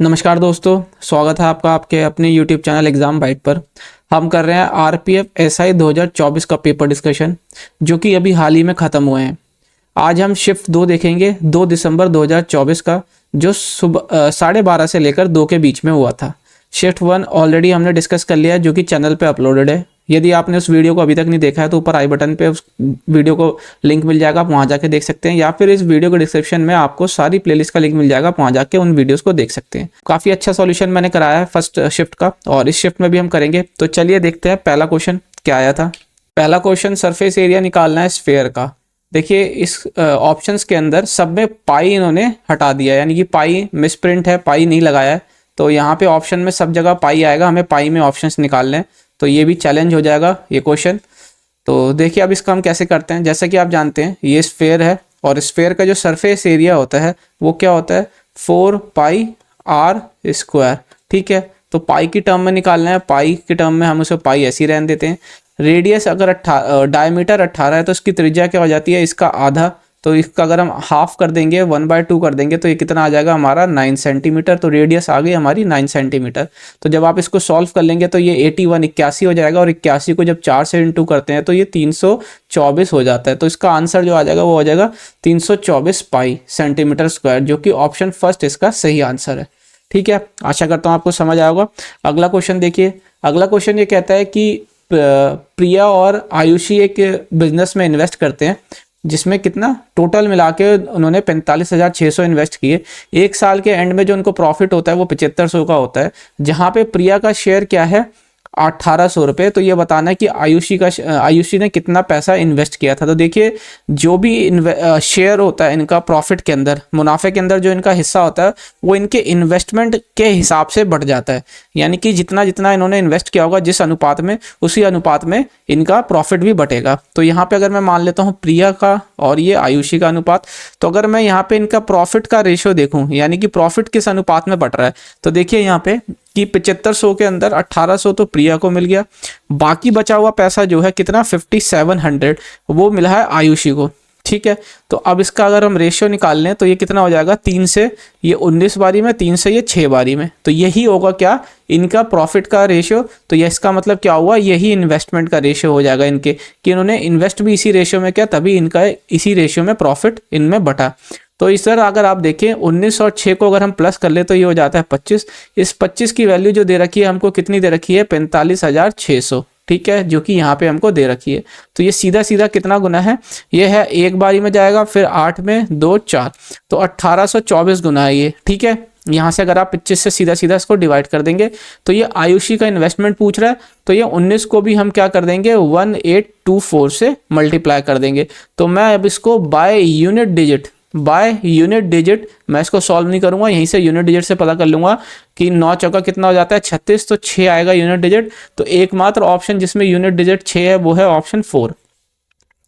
नमस्कार दोस्तों, स्वागत है आपका आपके अपने YouTube चैनल एग्ज़ाम बाइट पर। हम कर रहे हैं आरपीएफ एसआई 2024 का पेपर डिस्कशन, जो कि अभी हाल ही में ख़त्म हुए हैं। आज हम शिफ्ट 2 देखेंगे, 2 दिसंबर 2024 का, जो सुबह 12:30 से लेकर 2 के बीच में हुआ था। शिफ्ट 1 ऑलरेडी हमने डिस्कस कर लिया है, जो कि चैनल पे अपलोडेड है। यदि आपने उस वीडियो को अभी तक नहीं देखा है तो ऊपर आई बटन पे उस वीडियो को लिंक मिल जाएगा, आप वहाँ जाके देख सकते हैं, या फिर इस वीडियो के डिस्क्रिप्शन में आपको सारी प्लेलिस्ट का लिंक मिल जाएगा, आप वहाँ जाके उन वीडियोस को देख सकते हैं। काफ़ी अच्छा सॉल्यूशन मैंने कराया है फर्स्ट शिफ्ट का, और इस शिफ्ट में भी हम करेंगे। तो चलिए देखते हैं पहला क्वेश्चन क्या आया था। पहला क्वेश्चन सरफेस एरिया निकालना है स्फेयर का। देखिए इस ऑप्शंस के अंदर सब में पाई इन्होंने हटा दिया, यानी कि पाई मिसप्रिंट है, पाई नहीं लगाया है। तो यहाँ पे ऑप्शन में सब जगह पाई आएगा, हमें पाई में ऑप्शंस निकालने हैं। तो ये भी चैलेंज हो जाएगा ये क्वेश्चन। तो देखिए अब इसका हम कैसे करते हैं। जैसा कि आप जानते हैं ये स्फेयर है, और स्फेयर का जो सरफेस एरिया होता है वो क्या होता है, 4πr²। ठीक है, तो पाई की टर्म में निकालना है। पाई की टर्म में हम उसे पाई ऐसे ही रहने देते हैं। रेडियस अगर डायमीटर 18 है तो इसकी त्रिज्या क्या हो जाती है, इसका आधा। तो इसका अगर हम हाफ कर देंगे, 1/2 कर देंगे, तो ये कितना आ जाएगा हमारा 9 सेंटीमीटर। तो रेडियस आ गई हमारी 9 सेंटीमीटर। तो जब आप इसको सॉल्व कर लेंगे तो ये 81 हो जाएगा, और 81 को जब 4 से इंटू करते हैं तो ये 324 हो जाता है। तो इसका आंसर जो आ जाएगा वो हो जाएगा 324 पाई सेंटीमीटर स्क्वायर, जो कि ऑप्शन फर्स्ट इसका सही आंसर है। ठीक है, आशा करता हूँ आपको समझ आया होगा। अगला क्वेश्चन देखिए। अगला क्वेश्चन ये कहता है कि प्रिया और आयुषी एक बिजनेस में इन्वेस्ट करते हैं, जिसमें कितना टोटल मिला के उन्होंने 45,600 इन्वेस्ट किए। एक साल के एंड में जो उनको प्रॉफिट होता है वो 7500 का होता है, जहां पे प्रिया का शेयर क्या है 1800 रुपये। तो ये बताना है कि आयुषी ने कितना पैसा इन्वेस्ट किया था। तो देखिए जो भी शेयर होता है इनका प्रॉफिट के अंदर, मुनाफे के अंदर जो इनका हिस्सा होता है वो इनके इन्वेस्टमेंट के हिसाब से बढ़ जाता है। यानी कि जितना जितना इन्होंने इन्वेस्ट किया होगा जिस अनुपात में, उसी अनुपात में इनका प्रॉफिट भी बढ़ेगा। तो यहाँ पे अगर मैं मान लेता हूँ प्रिया का और ये आयुषी का अनुपात, तो अगर मैं यहाँ पे इनका प्रॉफिट का रेशियो देखूँ, यानी कि प्रॉफिट किस अनुपात में बढ़ रहा है, तो देखिए यहाँ पे कि 7500 के अंदर 1800 तो प्रिया को मिल गया, बाकी बचा हुआ पैसा जो है कितना 5700 वो मिला है आयुषी को। ठीक है, तो अब इसका अगर हम रेशियो निकाल लें तो ये कितना हो जाएगा, 3 से ये 19 बारी में, 3 से ये 6 बारी में। तो यही होगा क्या, इनका प्रॉफिट का रेशियो। तो ये इसका मतलब क्या हुआ, यही इन्वेस्टमेंट का रेशियो हो जाएगा इनके, कि इन्होंने इन्वेस्ट भी इसी रेशियो में किया, तभी इनका इसी रेशियो में प्रॉफिट इनमें बटा। तो इस तरह अगर आप देखें 19 और 6 को अगर हम प्लस कर ले तो ये हो जाता है 25। इस 25 की वैल्यू जो दे रखी है हमको, कितनी दे रखी है, 45,600। ठीक है, जो कि यहाँ पे हमको दे रखी है। तो ये सीधा सीधा कितना गुना है, ये है एक बारी में जाएगा, फिर 8 में 2 4, तो 1824 गुना है ये। ठीक है, यहाँ से अगर आप 25 से सीधा सीधा इसको डिवाइड कर देंगे तो ये आयुषी का इन्वेस्टमेंट पूछ रहा है, तो ये 19 को भी हम क्या कर देंगे 1824 से मल्टीप्लाई कर देंगे। तो मैं अब इसको बाय यूनिट डिजिट मैं इसको सॉल्व नहीं करूंगा, यहीं से यूनिट डिजिट से पता कर लूंगा कि 9 चौका कितना हो जाता है 36, तो 6 आएगा यूनिट डिजिट। तो एकमात्र ऑप्शन जिसमें यूनिट डिजिट 6 है वो है ऑप्शन 4,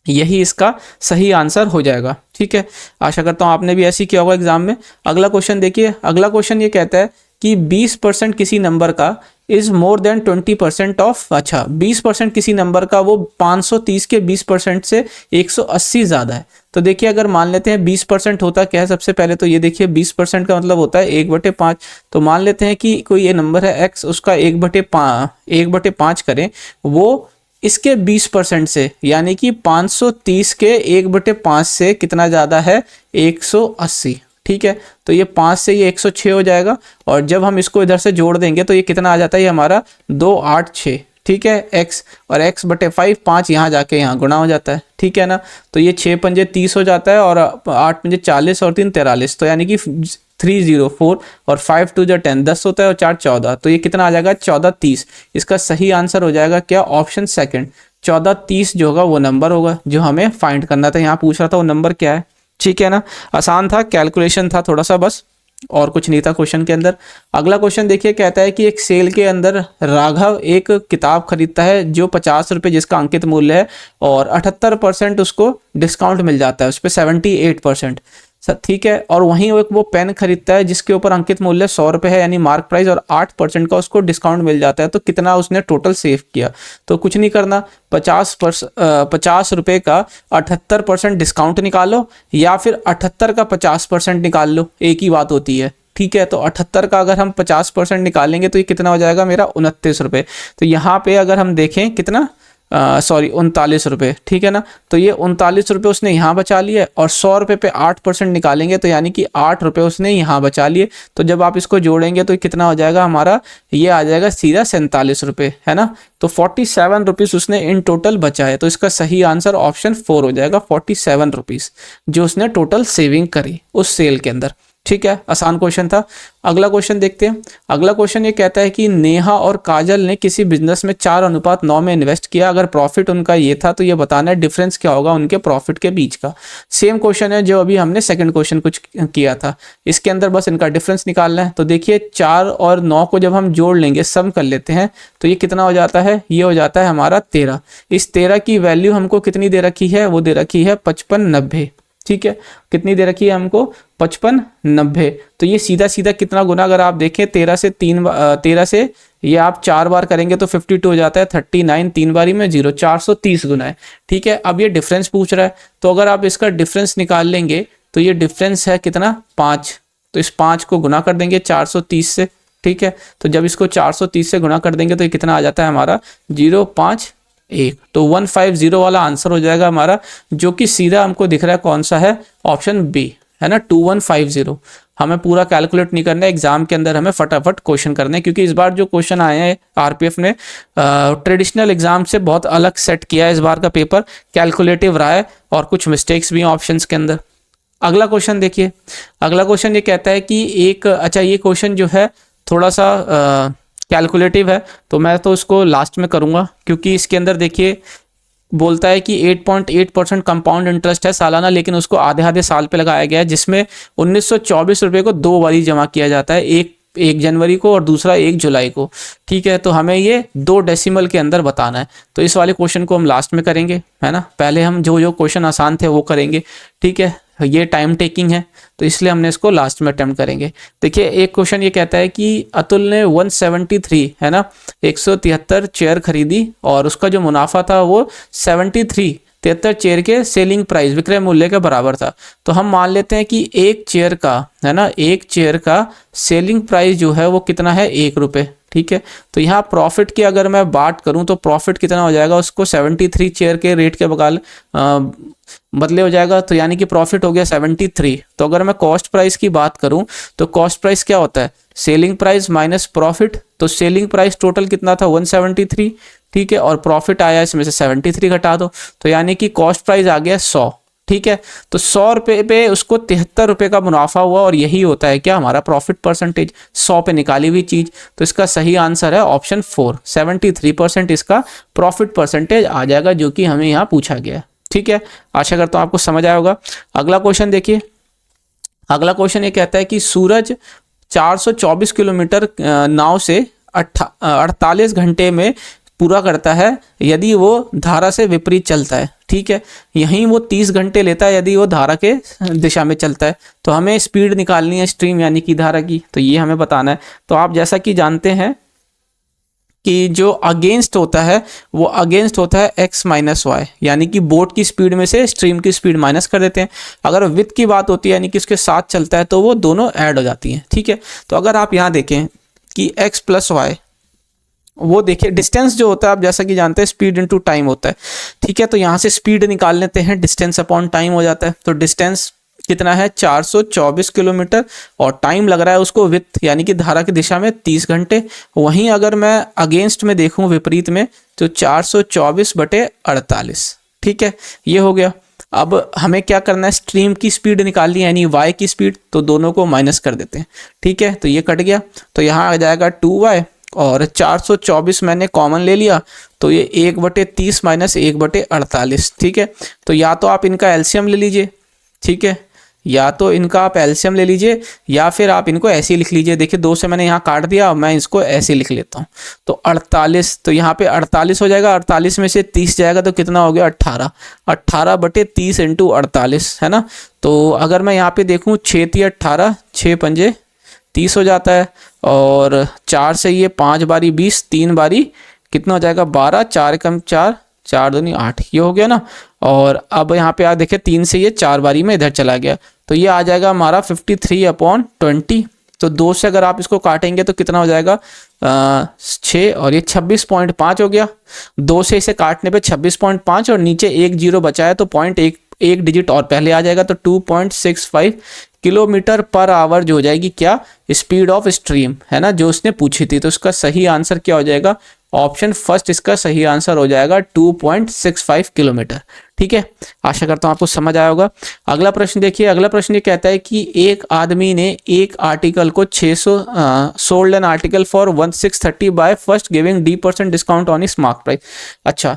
यही इसका सही आंसर हो जाएगा। ठीक है, आशा करता हूँ आपने भी ऐसे ही किया होगा एग्जाम में। अगला क्वेश्चन देखिए। अगला क्वेश्चन ये कहता है कि 20% किसी नंबर का इज मोर देन 20% ऑफ, अच्छा 20% किसी नंबर का वो 530 के 20% से 180 ज़्यादा है। तो देखिए अगर मान लेते हैं 20% होता क्या है, सबसे पहले तो ये देखिए 20% का मतलब होता है 1/5। तो मान लेते हैं कि कोई ये नंबर है x, उसका 1/5 करें, वो इसके 20% से, यानी कि 530 के 1/5 से कितना ज़्यादा है, 180। ठीक है, तो ये 5 से ये 106 हो जाएगा, और जब हम इसको इधर से जोड़ देंगे तो ये कितना आ जाता है, ये हमारा 286। ठीक है, x और x/5, 5 यहाँ जाके यहाँ गुणा हो जाता है। ठीक है ना, तो ये 6 पंजे 30 हो जाता है, और 8 पंजे 40 और 3 43, तो यानी कि 304, और 5 2 10 10 होता है, और 4 14, तो ये कितना आ जाएगा 1430। इसका सही आंसर हो जाएगा क्या, ऑप्शन सेकंड, 1430 जो होगा वो नंबर होगा जो हमें फाइंड करना था। यहाँ पूछ रहा था वो नंबर क्या है। ठीक है ना, आसान था, कैलकुलेशन था थोड़ा सा बस, और कुछ नहीं था क्वेश्चन के अंदर। अगला क्वेश्चन देखिए, कहता है कि एक सेल के अंदर राघव एक किताब खरीदता है जो 50 रुपये जिसका अंकित मूल्य है, और 78% उसको डिस्काउंट मिल जाता है, उस पर 78%। ठीक है, और वहीं वो पेन खरीदता है जिसके ऊपर अंकित मूल्य 100 रुपये है, यानी मार्क प्राइस, और 8% का उसको डिस्काउंट मिल जाता है। तो कितना उसने टोटल सेव किया, तो कुछ नहीं करना, 50 रुपये का 78% डिस्काउंट निकालो, या फिर 78 का 50% निकाल लो, एक ही बात होती है। ठीक है। तो 78 का अगर हम 50% निकालेंगे तो ये कितना हो जाएगा मेरा 29 रुपये। तो यहाँ पे अगर हम देखें कितना, सॉरी 39 रुपये, ठीक है ना। तो ये 39 रुपये उसने यहाँ बचा लिए, और 100 रुपये पे 8% निकालेंगे तो यानी कि 8 रुपये उसने यहाँ बचा लिए। तो जब आप इसको जोड़ेंगे तो कितना हो जाएगा हमारा, ये आ जाएगा सीधा 47 रुपये, है ना। तो 47 रुपीज़ उसने इन टोटल बचाए। तो इसका सही आंसर ऑप्शन 4 हो जाएगा, 47 रुपीज़ जो उसने टोटल सेविंग करी उस सेल के अंदर। ठीक है, आसान क्वेश्चन था। अगला क्वेश्चन देखते हैं। अगला क्वेश्चन ये कहता है कि नेहा और काजल ने किसी बिजनेस में 4:9 में इन्वेस्ट किया। अगर प्रॉफिट उनका ये था तो ये बताना है डिफरेंस क्या होगा उनके प्रॉफिट के बीच का। सेम क्वेश्चन है जो अभी हमने सेकंड क्वेश्चन कुछ किया था, इसके अंदर बस इनका डिफरेंस निकालना है। तो देखिए 4 और 9 को जब हम जोड़ लेंगे, सम कर लेते हैं, तो ये कितना हो जाता है, ये हो जाता है हमारा 13। इस 13 की वैल्यू हमको कितनी दे रखी है, वो दे रखी है 5590। ठीक है, कितनी दे रखी है हमको, 5590। तो ये सीधा सीधा कितना गुना, अगर आप देखें 13 से 13 से ये आप 4 बार करेंगे तो 52 हो जाता है, 39 3 बारी में 0, 430 गुना है। ठीक है, अब ये डिफरेंस पूछ रहा है, तो अगर आप इसका डिफरेंस निकाल लेंगे तो ये डिफरेंस है कितना, 5। तो इस 5 को गुना कर देंगे 430 से। ठीक है, तो जब इसको 430 से गुना कर देंगे तो ये कितना आ जाता है हमारा 051। तो 150 वाला आंसर हो जाएगा हमारा, जो कि सीधा हमको दिख रहा है कौन सा है, ऑप्शन बी, है ना, 2150। हमें पूरा कैलकुलेट नहीं करना है, एग्जाम के अंदर हमें फटाफट क्वेश्चन करने हैं, क्योंकि इस बार जो क्वेश्चन आए हैं आरपीएफ ने ट्रेडिशनल एग्जाम से बहुत अलग सेट किया है। इस बार का पेपर कैलकुलेटिव रहा है और कुछ मिस्टेक्स भी हैं ऑप्शंस के अंदर। अगला क्वेश्चन देखिए। अगला क्वेश्चन ये कहता है कि ये क्वेश्चन जो है थोड़ा सा कैलकुलेटिव है, तो मैं तो इसको लास्ट में करूंगा, क्योंकि इसके अंदर देखिए बोलता है कि 8.8% कंपाउंड इंटरेस्ट है सालाना, लेकिन उसको आधे आधे साल पे लगाया गया है, जिसमें 1924 रुपये को 2 बारी जमा किया जाता है, एक जनवरी को और दूसरा 1 जुलाई को। ठीक है, तो हमें ये 2 डेसिमल के अंदर बताना है। तो इस वाले क्वेश्चन को हम लास्ट में करेंगे, है ना। पहले हम जो क्वेश्चन आसान थे वो करेंगे। ठीक है, ये टाइम टेकिंग है तो इसलिए हमने इसको लास्ट में अटेम्प्ट करेंगे। देखिए एक क्वेश्चन ये कहता है कि अतुल ने 173, है ना, 173 चेयर खरीदी और उसका जो मुनाफा था वो 73 चेयर के सेलिंग प्राइस, विक्रय मूल्य के बराबर था। तो हम मान लेते हैं कि एक चेयर का, है ना, एक चेयर का सेलिंग प्राइस जो है वो कितना है, 1 रुपये। ठीक है, तो यहाँ प्रॉफिट की अगर मैं बात करूँ तो प्रॉफिट कितना हो जाएगा, उसको 73 चेयर के रेट के बदले हो जाएगा, तो यानी कि प्रॉफिट हो गया 73। तो अगर मैं कॉस्ट प्राइस की बात करूं तो कॉस्ट प्राइस क्या होता है, सेलिंग प्राइस माइनस प्रॉफिट। तो सेलिंग प्राइस टोटल कितना था, 173। ठीक है, और प्रॉफिट आया इसमें से 73 घटा दो, तो यानी कि कॉस्ट प्राइस आ गया 100। ठीक है, तो 100 रुपये पे उसको 73 रुपये का मुनाफा हुआ, और यही होता है क्या हमारा प्रॉफिट परसेंटेज, 100 पे निकाली हुई चीज। तो इसका सही आंसर है ऑप्शन 4, 73% इसका प्रॉफिट परसेंटेज आ जाएगा, जो कि हमें यहाँ पूछा गया है। ठीक है, आशा करता हूँ आपको समझ आया होगा। अगला क्वेश्चन देखिए। अगला क्वेश्चन ये कहता है कि सूरज 424 किलोमीटर नाव से 48 घंटे में पूरा करता है यदि वो धारा से विपरीत चलता है। ठीक है, यहीं वो 30 घंटे लेता है यदि वो धारा के दिशा में चलता है। तो हमें स्पीड निकालनी है, स्ट्रीम यानी कि धारा की, तो ये हमें बताना है। तो आप जैसा कि जानते हैं कि जो अगेंस्ट होता है वो अगेंस्ट होता है x माइनस वाई, यानी कि बोट की स्पीड में से स्ट्रीम की स्पीड माइनस कर देते हैं। अगर विथ की बात होती है यानी कि उसके साथ चलता है तो वो दोनों ऐड हो जाती हैं। ठीक है, तो अगर आप यहाँ देखें कि x प्लस वाई, वो देखिए डिस्टेंस जो होता है आप जैसा कि जानते हैं स्पीड इनटू टाइम होता है। ठीक है, तो यहाँ से स्पीड निकाल लेते हैं, डिस्टेंस अपॉन टाइम हो जाता है। तो डिस्टेंस कितना है, 424 किलोमीटर, और टाइम लग रहा है उसको विथ यानी कि धारा की दिशा में 30 घंटे। वहीं अगर मैं अगेंस्ट में देखूं, विपरीत में, तो 424/48। ठीक है, ये हो गया। अब हमें क्या करना है, स्ट्रीम की स्पीड निकालनी है यानी वाई की स्पीड, तो दोनों को माइनस कर देते हैं। ठीक है, तो ये कट गया, तो यहाँ आ जाएगा 2y, और 424 मैंने कॉमन ले लिया, तो ये 1/30 माइनस 1/48। ठीक है, तो या तो आप इनका एलसीएम ले लीजिए, ठीक है, या तो इनका आप एलसीएम ले लीजिए, या फिर आप इनको ऐसे ही लिख लीजिए। देखिए 2 से मैंने यहाँ काट दिया, मैं इसको ऐसे लिख लेता हूँ। तो 48, तो यहाँ पे 48 हो जाएगा, 48 में से 30 जाएगा तो कितना हो गया, 18। 18/30 इंटू 48, है ना। तो अगर मैं यहाँ पे देखूँ 6 × 18, 6 × 5 = 30 हो जाता है, और 4 से ये 5 बारी 20, 3 बारी कितना हो जाएगा, 12, 4 × 4, 4 दूनी 8, ये हो गया ना। और अब यहाँ पे आप देखिए 3 से ये 4 बारी में इधर चला गया, तो ये आ जाएगा हमारा 53/20। तो 2 से अगर आप इसको काटेंगे तो कितना हो जाएगा 6 और ये 26.5 हो गया। 2 से इसे काटने पे 26.5 और नीचे एक जीरो बचा है तो पॉइंट एक डिजिट और पहले आ जाएगा, तो 2.65 किलोमीटर पर आवर जो हो जाएगी क्या, स्पीड ऑफ स्ट्रीम, है ना, जो उसने पूछी थी। तो इसका सही आंसर क्या हो जाएगा, ऑप्शन फर्स्ट इसका सही आंसर हो जाएगा 2.65 किलोमीटर। ठीक है, आशा करता हूं आपको समझ आया होगा। अगला प्रश्न देखिए, अगला प्रश्न ये कहता है कि एक आदमी ने एक आर्टिकल को 600 sold an article for 1630 by first giving D% discount on इस मार्क प्राइस। अच्छा,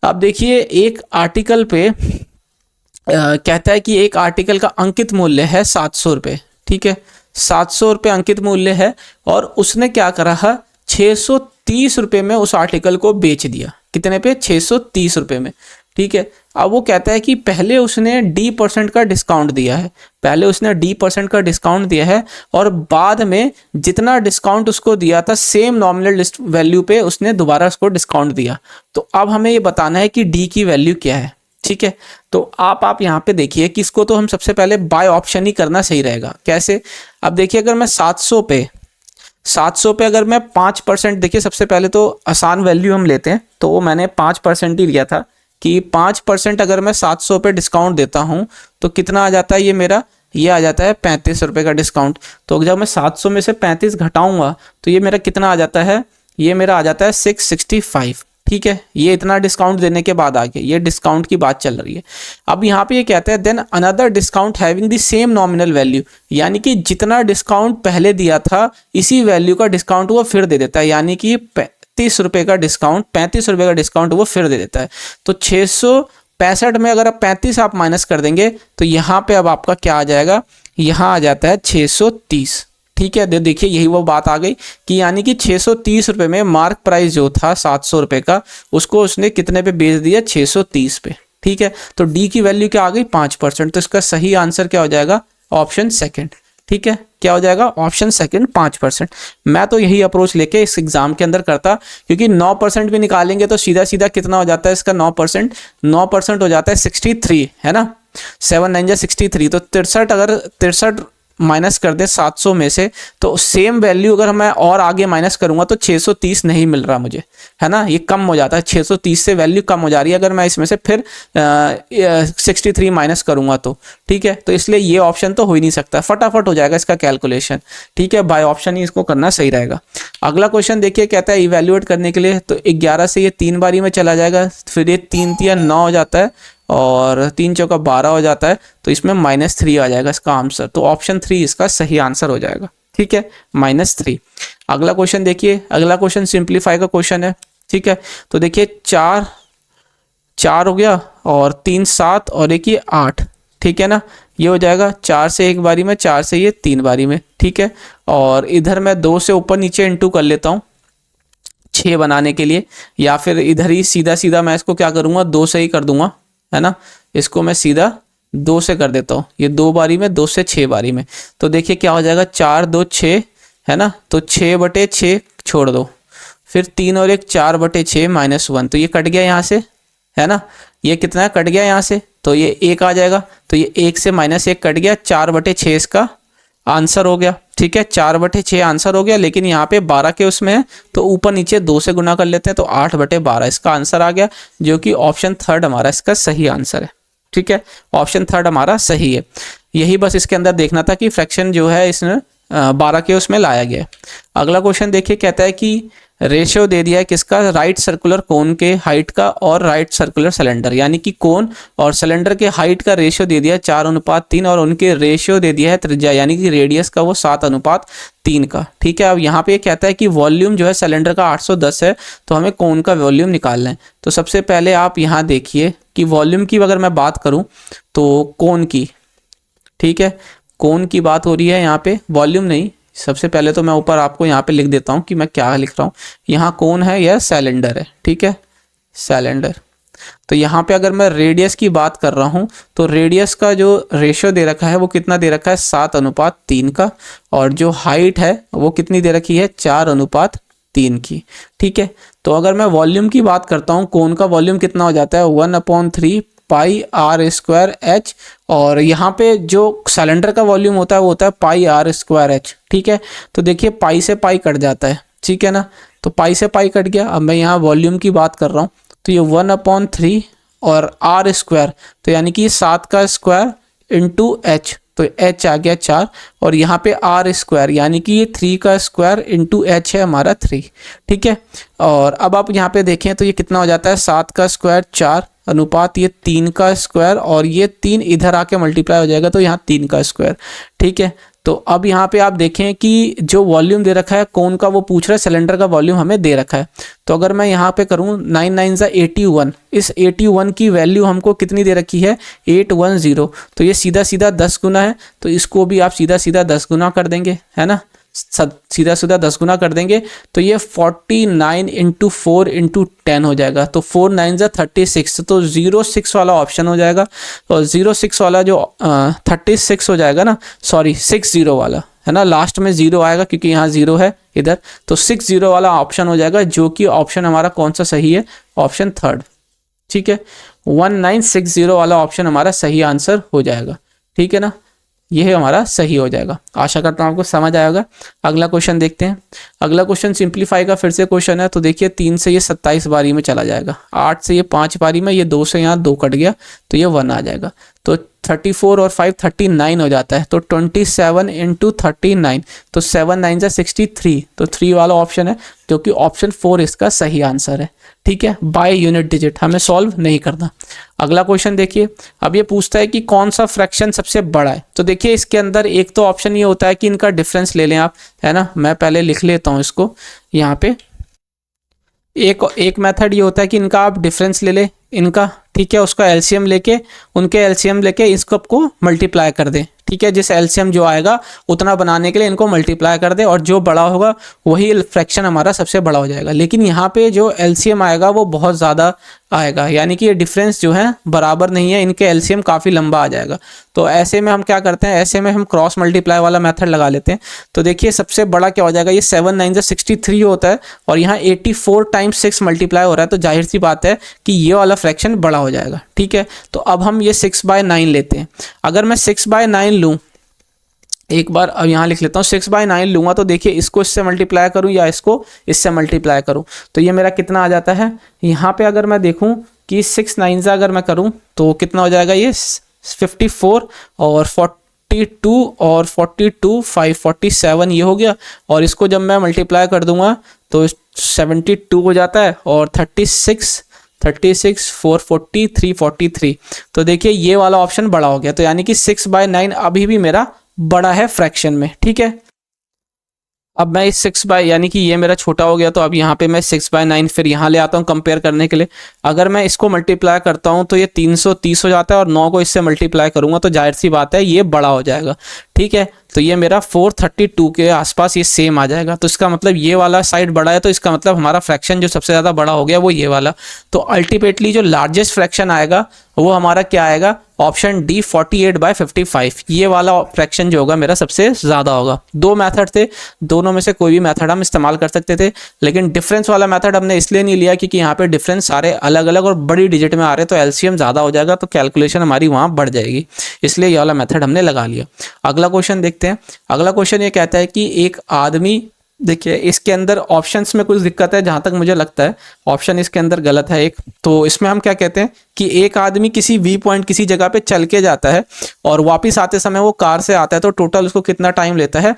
अब देखिए एक आर्टिकल पे कहता है कि एक आर्टिकल का अंकित मूल्य है 700 रुपये। ठीक है, 700 रुपये अंकित मूल्य है और उसने क्या करा है, 630 रुपये में उस आर्टिकल को बेच दिया। कितने पे, 630 रुपये में। ठीक है, अब वो कहता है कि पहले उसने D% का डिस्काउंट दिया है, पहले उसने D% का डिस्काउंट दिया है और बाद में जितना डिस्काउंट उसको दिया था सेम नॉमिनल वैल्यू पे उसने दोबारा उसको डिस्काउंट दिया। तो अब हमें ये बताना है कि D की वैल्यू क्या है। ठीक है, तो आप यहाँ पे देखिए कि इसको तो हम सबसे पहले बाय ऑप्शन ही करना सही रहेगा। कैसे, अब देखिए अगर मैं 700 पे अगर मैं 5%, देखिए सबसे पहले तो आसान वैल्यू हम लेते हैं, तो वो मैंने 5% ही लिया था कि 5% अगर मैं 700 पे डिस्काउंट देता हूँ तो कितना आ जाता है, ये मेरा ये आ जाता है 35 रुपये का डिस्काउंट। तो जब मैं 700 में से 35 घटाऊंगा तो ये मेरा कितना आ जाता है, ये मेरा आ जाता है 665। ठीक है, ये इतना डिस्काउंट देने के बाद आ गया, ये डिस्काउंट की बात चल रही है। अब यहाँ पे ये कहता है then another discount having the same nominal value, यानी कि जितना डिस्काउंट पहले दिया था इसी वैल्यू का डिस्काउंट वो फिर दे देता है, यानी कि 35 रुपये का डिस्काउंट वो फिर दे देता है। तो 665 में अगर आप 35 आप माइनस कर देंगे तो यहाँ पे अब आपका क्या आ जाएगा, यहाँ आ जाता है 630। ठीक है, देखिए यही वो बात आ गई कि यानी कि 630 रुपये में मार्क प्राइस जो था 700 रुपये का, उसको उसने कितने पे बेच दिया, 630 पे। ठीक है, तो डी की वैल्यू क्या आ गई, 5%। तो इसका सही आंसर क्या हो जाएगा, ऑप्शन सेकंड। ठीक है, क्या हो जाएगा, ऑप्शन सेकंड 5%। मैं तो यही अप्रोच लेके इस एग्जाम के अंदर करता, क्योंकि 9% भी निकालेंगे तो सीधा सीधा कितना हो जाता है इसका, 9% हो जाता है 63, है ना, 7 9 जा 63। तो 63, अगर 63 माइनस कर दे 700 में से तो सेम वैल्यू अगर मैं और आगे माइनस करूंगा तो 630 नहीं मिल रहा मुझे, है ना, ये कम हो जाता है, 630 से वैल्यू कम हो जा रही है अगर मैं इसमें से फिर 63 माइनस करूंगा तो। ठीक है, तो इसलिए ये ऑप्शन तो हो ही नहीं सकता, फटाफट हो जाएगा इसका कैलकुलेशन। ठीक है, बाय ऑप्शन ही इसको करना सही रहेगा। अगला क्वेश्चन देखिए, कहता है इवेल्युएट करने के लिए, तो 11 से ये 3 बारी में चला जाएगा, फिर ये 3 3 9 हो जाता है और 3 चौका 12 हो जाता है, तो इसमें -3 आ जाएगा इसका आंसर। तो ऑप्शन 3 इसका सही आंसर हो जाएगा। ठीक है, -3। अगला क्वेश्चन देखिए, अगला क्वेश्चन सिंप्लीफाई का क्वेश्चन है। ठीक है, तो देखिए 4 हो गया और 3 7 और एक ये 8। ठीक है ना, ये हो जाएगा 4 से एक बारी में, 4 से ये 3 बारी में। ठीक है, और इधर मैं 2 से ऊपर नीचे इंटू कर लेता हूँ 6 बनाने के लिए, या फिर इधर ही सीधा सीधा मैं इसको क्या करूँगा, 2 से ही कर दूंगा, है ना, इसको मैं सीधा 2 से कर देता हूँ, ये 2 बारी में, 2 से 6 बारी में। तो देखिए क्या हो जाएगा, 4 2 6, है ना, तो 6/6 छोड़ दो, फिर 3 और 1 4/6 -1, तो ये कट गया यहाँ से, है ना, ये कितना कट गया यहाँ से, तो ये 1 आ जाएगा, तो ये 1 से -1 कट गया, 4/6 इसका आंसर हो गया। ठीक है, 4/6 आंसर हो गया, लेकिन यहाँ पे 12 के उसमें है तो ऊपर नीचे 2 से गुना कर लेते हैं, तो 8/12 इसका आंसर आ गया, जो कि ऑप्शन 3 हमारा इसका सही आंसर है। ठीक है, ऑप्शन 3 हमारा सही है। यही बस इसके अंदर देखना था कि फ्रैक्शन जो है इसने 12 के उसमें लाया गया है। अगला क्वेश्चन देखिए, कहता है कि रेशियो दे दिया है किसका, राइट सर्कुलर कोन के हाइट का और राइट सर्कुलर सिलेंडर, यानी कि कोन और सिलेंडर के हाइट का रेशियो दे दिया है 4:3 और उनके रेशियो दे दिया है त्रिज्या यानी कि रेडियस का वो 7:3 का। ठीक है, अब यहाँ पे कहता है कि वॉल्यूम जो है सिलेंडर का 810 है, तो हमें कोन का वॉल्यूम निकालना है। तो सबसे पहले आप यहाँ देखिए कि वॉल्यूम की अगर मैं बात करूँ तो कोन की, ठीक है, कोन की बात हो रही है यहाँ पे, वॉल्यूम नहीं। सबसे पहले तो मैं ऊपर आपको यहाँ पे लिख देता हूँ कि मैं क्या लिख रहा हूँ। यहाँ कोन है या सिलेंडर है, ठीक है, सिलेंडर। तो यहाँ पे अगर मैं रेडियस की बात कर रहा हूँ तो रेडियस का जो रेशियो दे रखा है वो कितना दे रखा है, 7:3 का, और जो हाइट है वो कितनी दे रखी है, 4:3 की। ठीक है, तो अगर मैं वॉल्यूम की बात करता हूँ, कोन का वॉल्यूम कितना हो जाता है, 1/3 पाई आर स्क्वायर एच, और यहाँ पे जो सिलेंडर का वॉल्यूम होता है वो होता है पाई आर स्क्वायर एच। ठीक है, तो देखिए पाई से पाई कट जाता है, ठीक है ना, तो पाई से पाई कट गया। अब मैं यहाँ वॉल्यूम की बात कर रहा हूँ, तो ये 1/3 और आर स्क्वायर, तो यानी कि 7 का स्क्वायर इंटू एच, तो एच आ गया 4, और यहाँ पे आर स्क्वायर यानी कि ये 3 का स्क्वायर इंटू एच है हमारा 3। ठीक है, और अब आप यहाँ पे देखें तो ये कितना हो जाता है, 7 का स्क्वायर 4 अनुपात ये 3 का स्क्वायर, और ये 3 इधर आके मल्टीप्लाई हो जाएगा तो यहाँ 3 का स्क्वायर। ठीक है, तो अब यहाँ पे आप देखें कि जो वॉल्यूम दे रखा है कौन का, वो पूछ रहा है सिलेंडर का वॉल्यूम हमें दे रखा है। तो अगर मैं यहाँ पे करूँ 9 9 81, इस 81 की वैल्यू हमको कितनी दे रखी है, 810, तो ये सीधा सीधा 10 गुना है, तो इसको भी आप सीधा सीधा 10 गुना कर देंगे, है ना, सीधा सीधा 10 गुना कर देंगे, तो ये 49 इंटू 4 इंटू 10 हो जाएगा, तो 4 9 36, तो 06 वाला ऑप्शन हो जाएगा। और 06 वाला जो 36 हो जाएगा ना, सॉरी 60 वाला है ना, लास्ट में 0 आएगा क्योंकि यहाँ 0 है इधर, तो 60 वाला ऑप्शन हो जाएगा, जो कि ऑप्शन हमारा कौन सा सही है, ऑप्शन थर्ड। ठीक है, 1960 वाला ऑप्शन हमारा सही आंसर हो जाएगा। ठीक है ना, यह हमारा सही हो जाएगा। आशा करता हूँ आपको समझ आएगा। अगला क्वेश्चन देखते हैं। अगला क्वेश्चन सिंप्लीफाई का फिर से क्वेश्चन है, तो देखिए 3 से ये 27 बारी में चला जाएगा, 8 से ये 5 बारी में, ये 2 से यहाँ 2 कट गया तो ये 1 आ जाएगा, तो 34 और 5 39 हो जाता है, तो 27 इंटू 39, तो 7 9 63, तो 3 वाला ऑप्शन है जो कि ऑप्शन 4 इसका सही आंसर है। ठीक है, बाय यूनिट डिजिट हमें सॉल्व नहीं करना। अगला क्वेश्चन देखिए, अब ये पूछता है कि कौन सा फ्रैक्शन सबसे बड़ा है। तो देखिए इसके अंदर एक तो ऑप्शन ये होता है कि इनका डिफरेंस ले लें आप, है ना, मैं पहले लिख लेता हूँ इसको यहाँ पे। एक मेथड ये होता है कि इनका आप डिफरेंस ले लें इनका, ठीक है, उसका एलसीएम लेके, उनके एलसीएम लेके इसको आपको मल्टीप्लाई कर दें। ठीक है, जिस एलसीएम जो आएगा उतना बनाने के लिए इनको मल्टीप्लाई कर दे, और जो बड़ा होगा वही फ्रैक्शन हमारा सबसे बड़ा हो जाएगा। लेकिन यहाँ पे जो एलसीएम आएगा वो बहुत ज़्यादा आएगा, यानी कि ये डिफरेंस जो है बराबर नहीं है, इनके एलसीएम काफ़ी लंबा आ जाएगा। तो ऐसे में हम क्या करते हैं, ऐसे में हम क्रॉस मल्टीप्लाई वाला मेथड लगा लेते हैं। तो देखिए सबसे बड़ा क्या हो जाएगा, ये 7 9 63 होता है, और यहाँ 84 टाइम्स 6 मल्टीप्लाई हो रहा है, तो जाहिर सी बात है कि ये वाला फ्रैक्शन बड़ा हो जाएगा। ठीक है, तो अब हम ये 6/9 लेते हैं। अगर मैं 6/9 लूँ, एक बार अब यहाँ लिख लेता हूँ, 6/9 लूँगा, तो देखिए इसको इससे मल्टीप्लाई करूँ या इसको इससे मल्टीप्लाई करूँ, तो ये मेरा कितना आ जाता है। यहाँ पे अगर मैं देखूँ कि 6 9 अगर मैं करूँ तो कितना हो जाएगा, ये 54 और 42 और 42 5 47 ये हो गया, और इसको जब मैं मल्टीप्लाई कर दूंगा तो 72 हो जाता है, और 36 440 343, तो देखिए ये वाला ऑप्शन बड़ा हो गया। तो यानी कि 6/9 अभी भी मेरा बड़ा है फ्रैक्शन में। ठीक है, अब मैं इस 6 बाय, यानी कि ये मेरा छोटा हो गया, तो अब यहाँ पे मैं 6/9 फिर यहाँ ले आता हूँ कंपेयर करने के लिए। अगर मैं इसको मल्टीप्लाई करता हूँ तो ये 330 हो जाता है, और 9 को इससे मल्टीप्लाई करूँगा तो जाहिर सी बात है ये बड़ा हो जाएगा। ठीक है, तो ये मेरा 432 के आसपास ये सेम आ जाएगा, तो इसका मतलब ये वाला साइड बड़ा है, तो इसका मतलब हमारा फ्रैक्शन जो सबसे ज़्यादा बड़ा हो गया वो ये वाला। तो अल्टीमेटली जो लार्जेस्ट फ्रैक्शन आएगा वो हमारा क्या आएगा, ऑप्शन डी 48/55, ये वाला फ्रैक्शन जो होगा मेरा सबसे ज़्यादा होगा। 2 मेथड थे, दोनों में से कोई भी मेथड हम इस्तेमाल कर सकते थे, लेकिन डिफरेंस वाला मेथड हमने इसलिए नहीं लिया क्योंकि यहाँ पे डिफरेंस सारे अलग अलग और बड़ी डिजिट में आ रहे हैं, तो एलसीएम ज़्यादा हो जाएगा, तो कैलकुलेशन हमारी वहाँ बढ़ जाएगी, इसलिए ये वाला मेथड हमने लगा लिया। अगला क्वेश्चन देखते हैं। अगला क्वेश्चन ये कहता है कि एक आदमी, देखिए इसके अंदर ऑप्शंस में कुछ दिक्कत है, जहाँ तक मुझे लगता है ऑप्शन इसके अंदर गलत है एक। तो इसमें हम क्या कहते हैं कि एक आदमी किसी वी पॉइंट किसी जगह पे चल के जाता है और वापस आते समय वो कार से आता है, तो टोटल उसको कितना टाइम लेता है,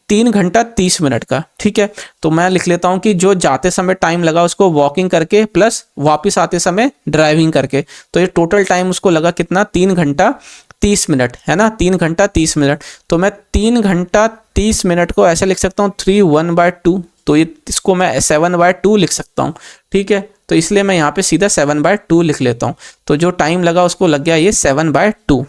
3 घंटा 30 मिनट का। ठीक है, तो मैं लिख लेता हूँ कि जो जाते समय टाइम लगा उसको वॉकिंग करके प्लस वापस आते समय ड्राइविंग करके, तो ये टोटल टाइम उसको लगा कितना, 3 घंटा 30 मिनट, है ना, 3 घंटा 30 मिनट। तो मैं 3 घंटा 30 मिनट को ऐसे लिख सकता हूँ 3/1/2, तो ये इसको मैं 7/2 लिख सकता हूँ। ठीक है, तो इसलिए मैं यहाँ पे सीधा 7/2 लिख लेता हूँ, तो जो टाइम लगा उसको लग गया ये 7/2।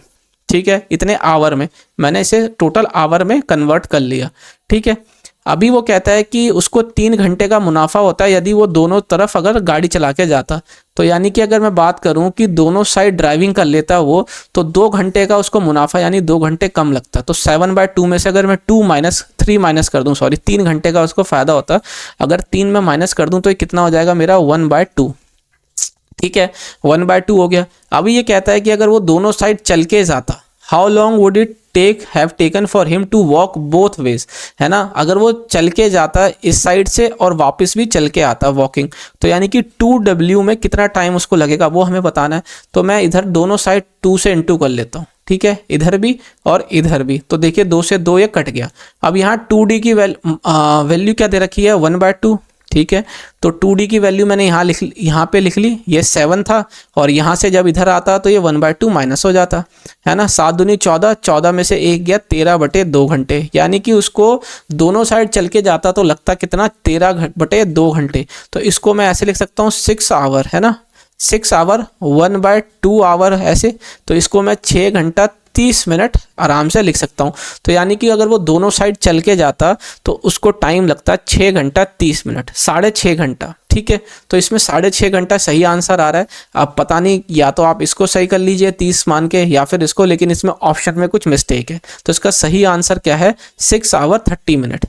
ठीक है, इतने आवर में, मैंने इसे टोटल आवर में कन्वर्ट कर लिया। ठीक है, अभी वो कहता है कि उसको 3 घंटे का मुनाफा होता है यदि वो दोनों तरफ अगर गाड़ी चला के जाता, तो यानी कि अगर मैं बात करूं कि दोनों साइड ड्राइविंग कर लेता वो, तो 2 घंटे का उसको मुनाफा यानी 2 घंटे कम लगता। तो 7/2 में से अगर मैं 3 माइनस कर दूं, सॉरी 3 घंटे का उसको फायदा होता, अगर 3 में माइनस कर दूं तो ये कितना हो जाएगा मेरा 1/2। ठीक है, 1/2 हो गया। अभी ये कहता है कि अगर वो दोनों साइड चल के जाता, how long would it have taken for him to walk both ways, है ना। अगर वो चल के जाता इस साइड से और वापस भी चल के आता वॉकिंग, तो यानी कि 2W में कितना टाइम उसको लगेगा वो हमें बताना है। तो मैं इधर दोनों साइड 2 से इंटू कर लेता हूँ, ठीक है, इधर भी और इधर भी। तो देखिए 2 से 2 ये कट गया। अब यहाँ 2D की वैल्यू क्या दे रखी है, 1/2, ठीक है। तो 2D की वैल्यू मैंने यहाँ पे लिख ली, ये 7 था, और यहाँ से जब इधर आता तो ये 1/2 माइनस हो जाता, है ना। 7 दूनी 14, 14 में से 1 गया, 13/2 घंटे, यानी कि उसको दोनों साइड चल के जाता तो लगता कितना, 13/2 घंटे। तो इसको मैं ऐसे लिख सकता हूँ 6 आवर, है ना, 6 आवर 1/2 आवर ऐसे। तो इसको मैं 6 घंटा 30 मिनट आराम से लिख सकता हूँ। तो यानी कि अगर वो दोनों साइड चल के जाता तो उसको टाइम लगता 6 घंटा 30 मिनट, 6.5 घंटा, ठीक है। तो इसमें 6.5 घंटा सही आंसर आ रहा है। अब पता नहीं, या तो आप इसको सही कर लीजिए 30 मान के, या फिर इसको, लेकिन इसमें ऑप्शन में कुछ मिस्टेक है। तो इसका सही आंसर क्या है, 6 आवर 30 मिनट।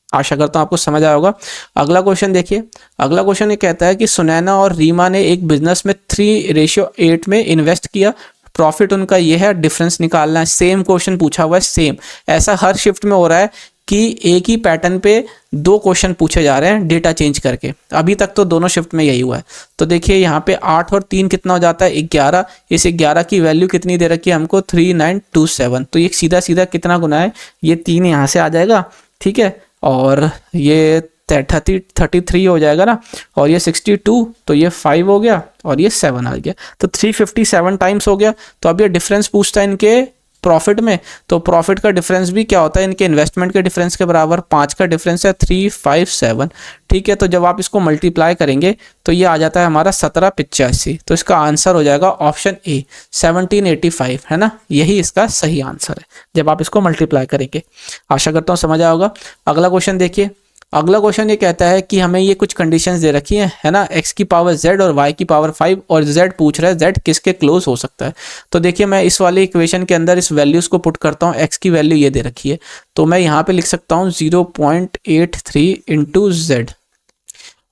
आशा करता हूँ आपको समझ आया होगा। अगला क्वेश्चन देखिए। अगला क्वेश्चन ये कहता है कि सुनैना और रीमा ने एक बिजनेस में 3:8 में इन्वेस्ट किया, प्रॉफिट उनका ये है, डिफरेंस निकालना है। सेम क्वेश्चन पूछा हुआ है, सेम ऐसा हर शिफ्ट में हो रहा है कि एक ही पैटर्न पे 2 क्वेश्चन पूछे जा रहे हैं डेटा चेंज करके। अभी तक तो दोनों शिफ्ट में यही हुआ है। तो देखिए यहाँ पे 8 और 3 कितना हो जाता है, 11। इस 11 की वैल्यू कितनी दे रखी है हमको, 3927। तो ये सीधा सीधा कितना गुना है, ये 3 यहाँ से आ जाएगा, ठीक है, और ये 33 हो जाएगा ना, और ये 62, तो ये 5 हो गया, और ये 7 आ गया। तो 357 टाइम्स हो गया। तो अब ये डिफरेंस पूछता है इनके प्रॉफिट में। तो प्रॉफिट का डिफरेंस भी क्या होता है, इनके इन्वेस्टमेंट के डिफरेंस के बराबर। 5 का डिफरेंस है 357, ठीक है। तो जब आप इसको मल्टीप्लाई करेंगे तो ये आ जाता है हमारा 1785। तो इसका आंसर हो जाएगा ऑप्शन ए, 1785, है ना। यही इसका सही आंसर है जब आप इसको मल्टीप्लाई करेंगे। आशा करता हूँ समझ आया होगा। अगला क्वेश्चन देखिए। अगला क्वेश्चन ये कहता है कि हमें ये कुछ कंडीशंस दे रखी हैं, है ना, x की पावर z और y की पावर 5, और z पूछ रहा है z किसके क्लोज हो सकता है। तो देखिए मैं इस वाले इक्वेशन के अंदर इस वैल्यूज को पुट करता हूँ। x की वैल्यू ये दे रखी है, तो मैं यहाँ पे लिख सकता हूँ 0.83 इंटू z।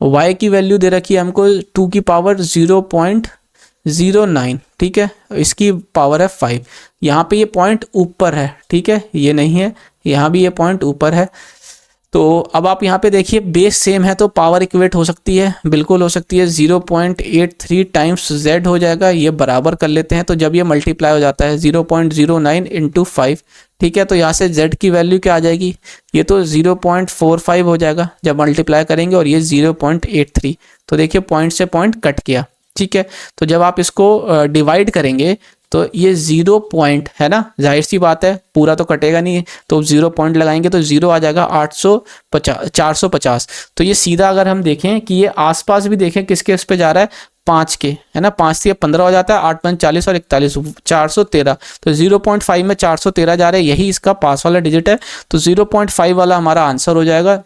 y की वैल्यू दे रखी है हमको 2 की पावर 0.09, ठीक है, इसकी पावर है 5। यहाँ पे ये पॉइंट ऊपर है, ठीक है, ये नहीं है, यहाँ भी ये पॉइंट ऊपर है। तो अब आप यहाँ पे देखिए बेस सेम है तो पावर इक्वेट हो सकती है, बिल्कुल हो सकती है। 0.83 टाइम्स z हो जाएगा, ये बराबर कर लेते हैं। तो जब ये मल्टीप्लाई हो जाता है 0.09 इंटू 5, ठीक है, तो यहाँ से z की वैल्यू क्या आ जाएगी, ये तो 0.45 हो जाएगा जब मल्टीप्लाई करेंगे, और ये 0.83। तो देखिए पॉइंट से पॉइंट कट गया, ठीक है। तो जब आप इसको डिवाइड करेंगे तो ये 0 पॉइंट, है ना, जाहिर सी बात है पूरा तो कटेगा नहीं, तो 0 पॉइंट लगाएंगे तो 0 आ जाएगा 450। तो ये सीधा अगर हम देखें कि ये आसपास भी देखें किसके उस पे जा रहा है, 5 के, है ना, 5 से 15 हो जाता है, 8 5 40 और 41 413। तो 0.5 में 413 जा रहे हैं, यही इसका पास वाला डिजिट है। तो 0.5 वाला हमारा आंसर हो जाएगा,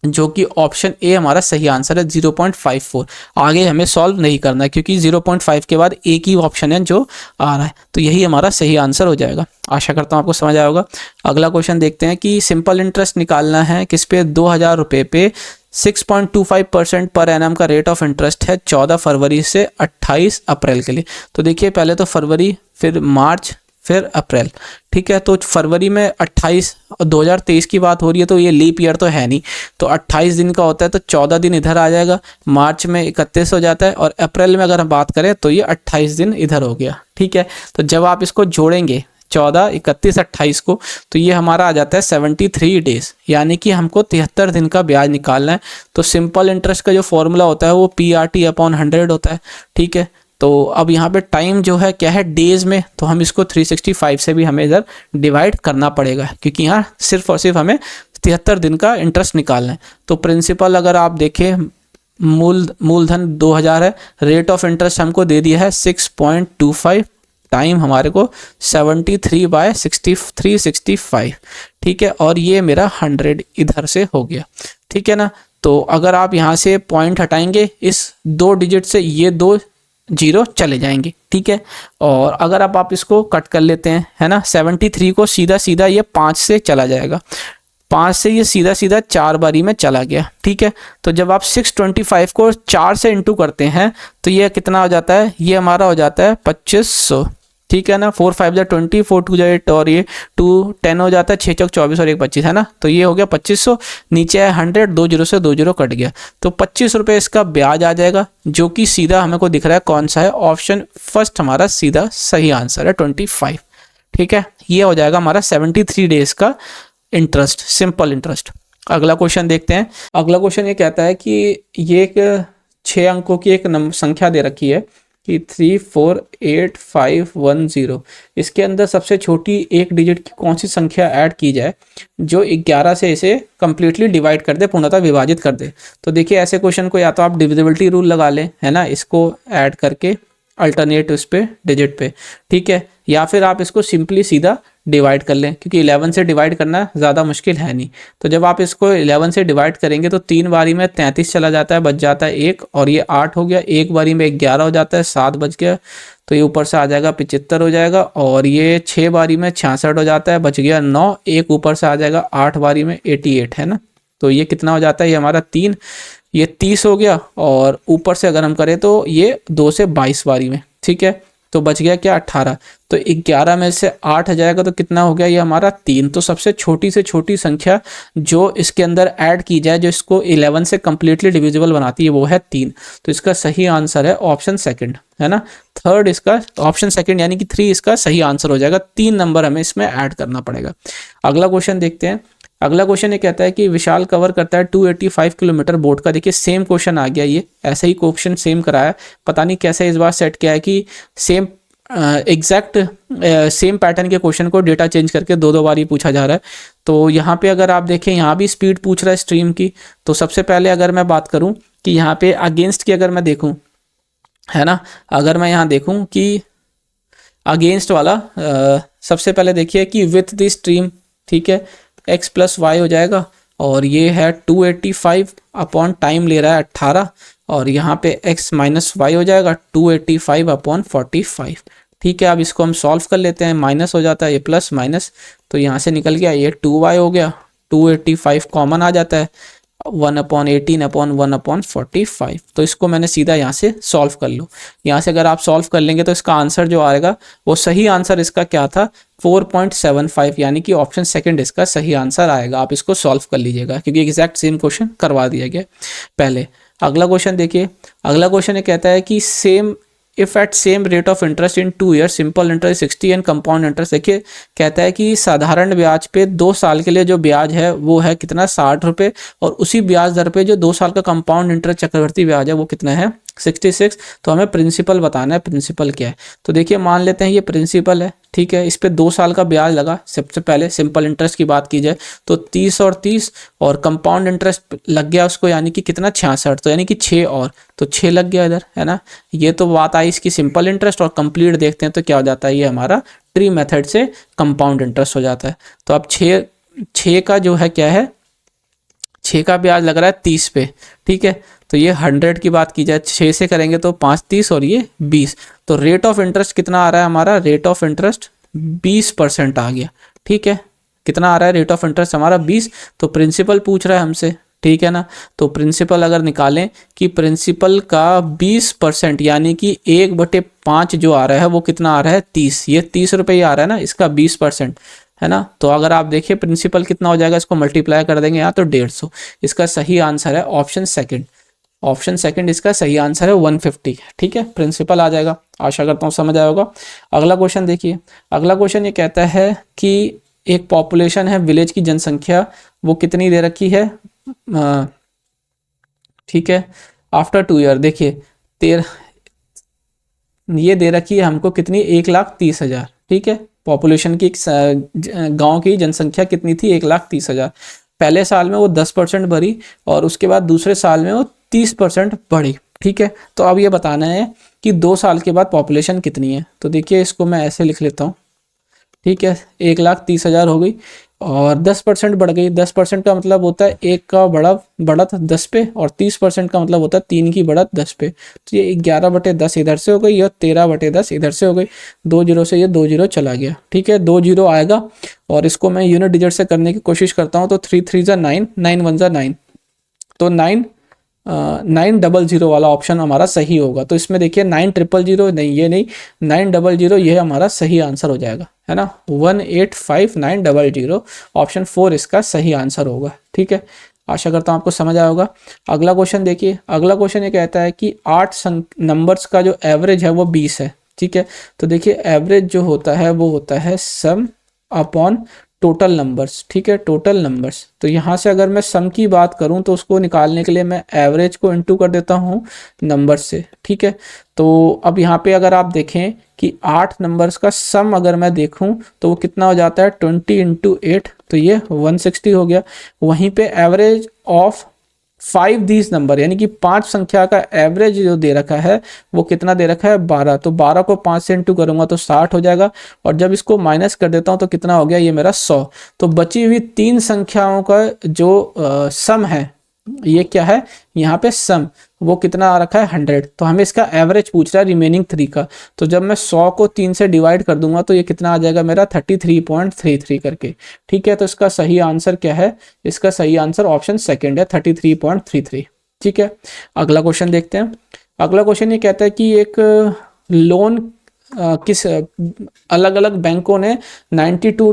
जो कि ऑप्शन ए हमारा सही आंसर है, 0.54। आगे हमें सॉल्व नहीं करना है क्योंकि 0.5 के बाद एक ही ऑप्शन है जो आ रहा है। तो यही हमारा सही आंसर हो जाएगा। आशा करता हूँ आपको समझ आया होगा। अगला क्वेश्चन देखते हैं कि सिंपल इंटरेस्ट निकालना है किस पे, 2000 रुपये पे 6.25% पर एनम का रेट ऑफ इंटरेस्ट है 14 फरवरी से 28 अप्रैल के लिए। तो देखिए पहले तो फरवरी, फिर मार्च, फिर अप्रैल, ठीक है। तो फरवरी में 28, 2023 की बात हो रही है, तो ये लीप ईयर तो है नहीं, तो 28 दिन का होता है, तो 14 दिन इधर आ जाएगा। मार्च में 31 हो जाता है, और अप्रैल में अगर हम बात करें तो ये 28 दिन इधर हो गया, ठीक है। तो जब आप इसको जोड़ेंगे 14, 31, 28 को, तो ये हमारा आ जाता है 73 डेज, यानी कि हमको 73 दिन का ब्याज निकालना है। तो सिंपल इंटरेस्ट का जो फॉर्मूला होता है वो PRT/100 होता है, ठीक है। तो अब यहाँ पे टाइम जो है क्या है, डेज में, तो हम इसको 365 से भी हमें इधर डिवाइड करना पड़ेगा, क्योंकि यहाँ सिर्फ और सिर्फ हमें 73 दिन का इंटरेस्ट निकालना है। तो प्रिंसिपल अगर आप देखें, मूलधन 2000 है, रेट ऑफ इंटरेस्ट हमको दे दिया है 6.25, टाइम हमारे को 73/365, ठीक है, और ये मेरा 100 इधर से हो गया, ठीक है ना। तो अगर आप यहाँ से पॉइंट हटाएंगे इस 2 डिजिट से, ये 2 0 चले जाएंगे, ठीक है। और अगर आप इसको कट कर लेते हैं, है ना, 73 को सीधा सीधा ये 5 से चला जाएगा, 5 से ये सीधा सीधा 4 बारी में चला गया, ठीक है। तो जब आप 625 को 4 से इंटू करते हैं तो ये कितना हो जाता है, ये हमारा हो जाता है 2500, ठीक है ना। 4 5 जा 20, 4 2 जा 8 और ये 2 10 हो जाता है, 6 चौक 24 और 1 25 है ना। तो ये हो गया 2500, नीचे है 100, 2 जीरो से 2 जीरो कट गया, तो 25 रुपये इसका ब्याज आ जाएगा, जो कि सीधा हमें को दिख रहा है कौन सा है, ऑप्शन फर्स्ट हमारा सीधा सही आंसर है 25, ठीक है। ये हो जाएगा हमारा 73 डेज का इंटरेस्ट, सिंपल इंटरेस्ट। अगला क्वेश्चन देखते हैं। अगला क्वेश्चन ये कहता है कि ये एक 6 अंकों की एक संख्या दे रखी है कि 348510, इसके अंदर सबसे छोटी एक डिजिट की कौन सी संख्या ऐड की जाए जो 11 से इसे कंप्लीटली डिवाइड कर दे, पूर्णतः विभाजित कर दे। तो देखिए ऐसे क्वेश्चन को या तो आप डिविजिबिलिटी रूल लगा लें, है ना, इसको ऐड करके अल्टरनेट उस पे डिजिट पे, ठीक है, या फिर आप इसको सिंपली सीधा डिवाइड कर लें, क्योंकि 11 से डिवाइड करना ज़्यादा मुश्किल है नहीं। तो जब आप इसको 11 से डिवाइड करेंगे तो 3 बारी में 33 चला जाता है, बच जाता है 1, और ये 8 हो गया, 1 बारी में 11 हो जाता है, 7 बच गया, तो ये ऊपर से आ जाएगा 75 हो जाएगा, और ये 6 बारी में 66 हो जाता है, बच गया 9, 1 ऊपर से आ जाएगा, 8 बारी में 88 है ना। तो ये कितना हो जाता है, ये हमारा 3, ये 30 हो गया, और ऊपर से अगर हम करें तो ये 2 से 22 बारी में, ठीक है। तो बच गया क्या, 18। तो 11 में से 8 आ जाएगा तो कितना हो गया, ये हमारा 3। तो सबसे छोटी से छोटी संख्या जो इसके अंदर ऐड की जाए, जो इसको 11 से कंप्लीटली डिविजिबल बनाती है, वो है 3। तो इसका सही आंसर है ऑप्शन सेकंड, है ना। थर्ड इसका ऑप्शन सेकंड यानी कि 3 इसका सही आंसर हो जाएगा। 3 नंबर हमें इसमें ऐड करना पड़ेगा। अगला क्वेश्चन देखते हैं। अगला क्वेश्चन ये कहता है कि विशाल कवर करता है 285 किलोमीटर बोर्ड का। देखिए सेम क्वेश्चन आ गया, ये ऐसा ही क्वेश्चन सेम कराया, पता नहीं कैसे इस बार सेट किया है कि सेम एग्जैक्ट सेम पैटर्न के क्वेश्चन को डेटा चेंज करके 2 बार ही पूछा जा रहा है। तो यहाँ पे अगर आप देखें, यहाँ भी स्पीड पूछ रहा है स्ट्रीम की। तो सबसे पहले अगर मैं बात करूँ कि यहाँ पे अगेंस्ट की अगर मैं देखूँ, है ना, अगर मैं यहाँ देखूँ कि अगेंस्ट वाला सबसे पहले देखिए कि विथ द स्ट्रीम, ठीक है, x प्लस वाई हो जाएगा, और ये है 285 अपॉन टाइम ले रहा है 18, और यहाँ पे x माइनस वाई हो जाएगा 285 अपॉन 45, ठीक है। अब इसको हम सॉल्व कर लेते हैं, माइनस हो जाता है, ये प्लस माइनस, तो यहाँ से निकल गया, ये 2y हो गया, 285 कॉमन आ जाता है, 1/18 अपॉन 1/45। तो इसको मैंने सीधा यहाँ से सॉल्व कर लो। यहाँ से अगर आप सॉल्व कर लेंगे तो इसका आंसर जो आएगा वो सही आंसर इसका क्या था, 4.75, यानी कि ऑप्शन सेकंड इसका सही आंसर आएगा। आप इसको सॉल्व कर लीजिएगा क्योंकि एग्जैक्ट सेम क्वेश्चन करवा दिया गया पहले। अगला क्वेश्चन देखिए। अगला क्वेश्चन ये कहता है कि same if at same rate of interest in 2 year simple interest 60 and compound interest. देखिए कहता है कि साधारण ब्याज पे 2 साल के लिए जो ब्याज है वो है कितना, 60 रुपये, और उसी ब्याज दर पे जो 2 साल का कंपाउंड इंटरेस्ट चक्रवर्ती ब्याज है वो कितना है, 66। तो हमें प्रिंसिपल बताना है, प्रिंसिपल क्या है। तो देखिए मान लेते हैं ये प्रिंसिपल है, ठीक है, इस पे 2 साल का ब्याज लगा। सबसे पहले सिंपल इंटरेस्ट की बात की जाए तो 30 और 30, और कंपाउंड इंटरेस्ट लग गया उसको यानी कि कितना, 66, तो यानी कि 6 और, तो 6 लग गया इधर, है ना। ये तो बात आई इसकी सिंपल इंटरेस्ट, और कंप्लीट देखते हैं तो क्या हो जाता है, ये हमारा ट्री मेथड से कंपाउंड इंटरेस्ट हो जाता है। तो अब 6 का जो है क्या है, 6 का ब्याज लग रहा है 30 पे, ठीक है। तो ये 100 की बात की जाए 6 से करेंगे तो 5 30 और ये 20। तो रेट ऑफ इंटरेस्ट कितना आ रहा है हमारा, रेट ऑफ इंटरेस्ट 20% आ गया, ठीक है। कितना आ रहा है रेट ऑफ इंटरेस्ट हमारा 20। तो प्रिंसिपल पूछ रहा है हमसे, ठीक है ना। तो प्रिंसिपल अगर निकालें कि प्रिंसिपल का 20% यानी कि 1/5 जो आ रहा है वो कितना आ रहा है, 30। ये 30 रुपये ही आ रहा है ना, इसका 20%, है ना। तो अगर आप देखिए प्रिंसिपल कितना हो जाएगा, इसको मल्टीप्लाई कर देंगे यहाँ तो 150। इसका सही आंसर है ऑप्शन सेकंड। ऑप्शन सेकंड इसका सही आंसर है 150, ठीक है, प्रिंसिपल आ जाएगा। आशा करता हूँ समझ आया होगा। अगला क्वेश्चन देखिए। अगला क्वेश्चन ये कहता है कि एक पॉपुलेशन है, विलेज की जनसंख्या वो कितनी दे रखी है, ठीक है, आफ्टर 2 ईयर। देखिए ये दे रखी है हमको कितनी, 1,30,000, ठीक है। पॉपुलेशन की गांव की जनसंख्या कितनी थी, 1,30,000। पहले साल में वो 10% बढ़ी, और उसके बाद दूसरे साल में वो 30% बढ़ी, ठीक है। तो अब ये बताना है कि 2 साल के बाद पॉपुलेशन कितनी है। तो देखिए इसको मैं ऐसे लिख लेता हूँ, ठीक है, 1,30,000 हो गई, और 10% बढ़ गई। 10% का मतलब होता है 1 का बढ़त 10 पे, और 30% का मतलब होता है 3 की बढ़त 10 पे। तो ये 11/10 इधर से हो गई, और 13/10 इधर से हो गई। 2 जीरो से ये 2 जीरो चला गया, ठीक है, 2 जीरो आएगा। और इसको मैं यूनिट डिजिट से करने की कोशिश करता हूँ, तो 3 3 जा 9, 9 1 जा 9, तो 900 वाला ऑप्शन हमारा सही होगा। तो इसमें देखिए 9000 नहीं, ये नहीं, 900 ये हमारा सही आंसर हो जाएगा, है ना। 1859000 ऑप्शन 4 इसका सही आंसर होगा, ठीक है। आशा करता हूँ आपको समझ आया होगा। अगला क्वेश्चन देखिए। अगला क्वेश्चन ये कहता है कि 8 नंबर्स का जो एवरेज है वो 20 है, ठीक है। तो देखिए एवरेज जो होता है वो होता है सम अपॉन टोटल नंबर्स, ठीक है, टोटल नंबर्स। तो यहाँ से अगर मैं सम की बात करूँ तो उसको निकालने के लिए मैं एवरेज को इनटू कर देता हूँ नंबर्स से, ठीक है। तो अब यहाँ पे अगर आप देखें कि 8 नंबर्स का सम अगर मैं देखूँ तो वो कितना हो जाता है, 20 × 8, तो ये 160 हो गया। वहीं पे एवरेज ऑफ 5 दीज नंबर, यानी कि 5 संख्या का एवरेज जो दे रखा है वो कितना दे रखा है, 12। तो 12 को 5 से इंटू करूंगा तो 60 हो जाएगा, और जब इसको माइनस कर देता हूं तो कितना हो गया, ये मेरा 100। तो बची हुई 3 संख्याओं का जो सम है, ये क्या है यहाँ पे सम, वो कितना आ रखा है 100। तो हमें इसका एवरेज पूछ रहा है रिमेनिंग 3 का। तो जब मैं 100 को 3 से डिवाइड कर दूंगा तो ये कितना आ जाएगा मेरा 33.33 करके, ठीक है। तो इसका सही आंसर क्या है, इसका सही आंसर ऑप्शन सेकंड है, 33.33, ठीक है। अगला क्वेश्चन देखते हैं। अगला क्वेश्चन ये कहता है कि एक लोन किस अलग अलग बैंकों ने 92,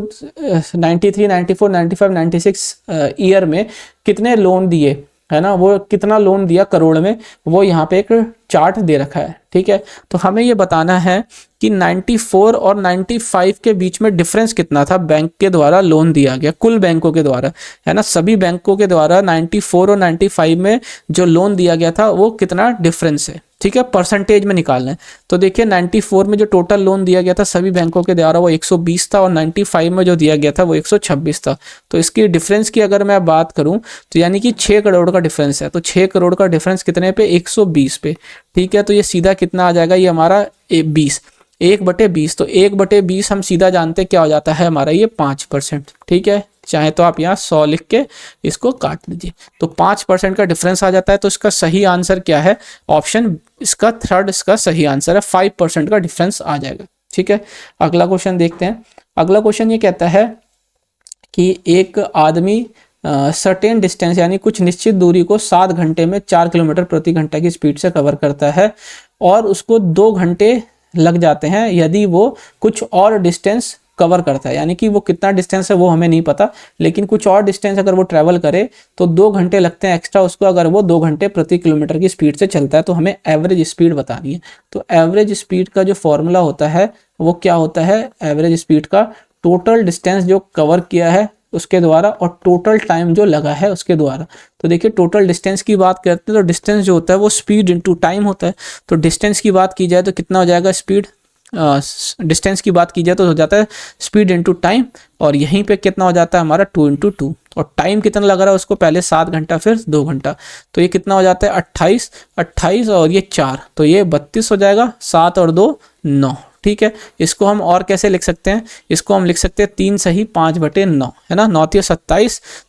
93, 94, 95, 96 ईयर में कितने लोन दिए, है ना, वो कितना लोन दिया करोड़ में, वो यहाँ पे एक चार्ट दे रखा है, ठीक है। तो हमें ये बताना है कि 94 और 95 के बीच में डिफरेंस कितना था, बैंक के द्वारा लोन दिया गया, कुल बैंकों के द्वारा, है ना, सभी बैंकों के द्वारा 94 और 95 में जो लोन दिया गया था वो कितना डिफरेंस है, ठीक है, परसेंटेज में निकालना है। तो देखिए 94 में जो टोटल लोन दिया गया था सभी बैंकों के द्वारा वो 120 था, और 95 में जो दिया गया था वो 126 था। तो इसकी डिफरेंस की अगर मैं बात करूं तो यानी कि 6 करोड़ का डिफरेंस है। तो 6 करोड़ का डिफरेंस कितने पे, 120 पे, ठीक है। तो ये सीधा कितना आ जाएगा, ये हमारा 20, 1/20। तो 1/20 हम सीधा जानते क्या हो जाता है हमारा, ये 5%, ठीक है। चाहे तो आप यहाँ 100 लिख के इसको काट लीजिए, तो 5% का डिफरेंस आ जाता है। तो इसका सही आंसर क्या है, ऑप्शन इसका थर्ड इसका सही आंसर है, 5% का डिफरेंस आ जाएगा, ठीक है। अगला क्वेश्चन देखते हैं। अगला क्वेश्चन ये कहता है कि एक आदमी सर्टेन डिस्टेंस यानी कुछ निश्चित दूरी को 7 घंटे में 4 किलोमीटर प्रति घंटा की स्पीड से कवर करता है, और उसको 2 घंटे लग जाते हैं यदि वो कुछ और डिस्टेंस कवर करता है। यानी कि वो कितना डिस्टेंस है वो हमें नहीं पता, लेकिन कुछ और डिस्टेंस अगर वो ट्रैवल करे तो 2 घंटे लगते हैं एक्स्ट्रा उसको, अगर वो 2 घंटे प्रति किलोमीटर की स्पीड से चलता है। तो हमें एवरेज स्पीड बतानी है। तो एवरेज स्पीड का जो फॉर्मूला होता है वो क्या होता है, एवरेज स्पीड का टोटल डिस्टेंस जो कवर किया है उसके द्वारा और टोटल टाइम जो लगा है उसके द्वारा। तो देखिए टोटल डिस्टेंस की बात करते हैं तो डिस्टेंस जो होता है वो स्पीड इनटू टाइम होता है। तो डिस्टेंस की बात की जाए तो कितना हो जाएगा, स्पीड डिस्टेंस की बात की जाए तो हो जाता है स्पीड इनटू टाइम, और यहीं पे कितना हो जाता है हमारा 2 × 2, और टाइम कितना लग रहा है उसको, पहले 7 घंटा फिर 2 घंटा। तो ये कितना हो जाता है 28 और ये 4, तो ये 32 हो जाएगा, 7 और 2 9, ठीक है। इसको हम और कैसे लिख सकते हैं, इसको हम लिख सकते हैं 3 सही 5/9, है ना, 9 ×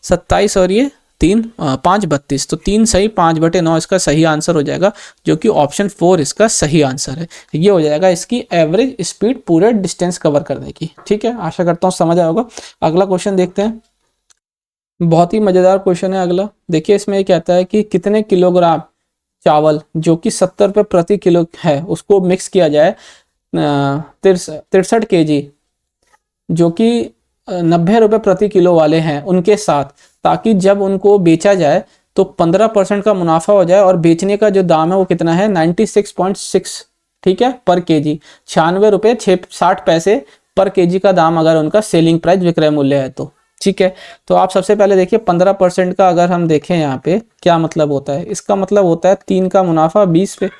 27 और ये 3 5 32, तो 3 सही 5/9 इसका सही आंसर हो जाएगा, जो कि ऑप्शन 4 इसका सही आंसर है। ये हो जाएगा इसकी एवरेज स्पीड पूरे डिस्टेंस कवर करने की, ठीक है। आशा करता हूँ समझ आया होगा। अगला क्वेश्चन देखते हैं, बहुत ही मजेदार क्वेश्चन है अगला। देखिए इसमें ये कहता है कि कितने किलोग्राम चावल जो कि 70 रुपये प्रति किलो है उसको मिक्स किया जाए 63 kg जो कि 90 रुपये प्रति किलो वाले हैं उनके साथ, ताकि जब उनको बेचा जाए तो 15% का मुनाफा हो जाए, और बेचने का जो दाम है वो कितना है 96.6, ठीक है, पर केजी, 96 रुपये 60 पैसे पर केजी का दाम अगर उनका सेलिंग प्राइस विक्रय मूल्य है तो, ठीक है। तो आप सबसे पहले देखिए 15% का अगर हम देखें यहाँ पे क्या मतलब होता है, इसका मतलब होता है 3 का मुनाफा 20 पे,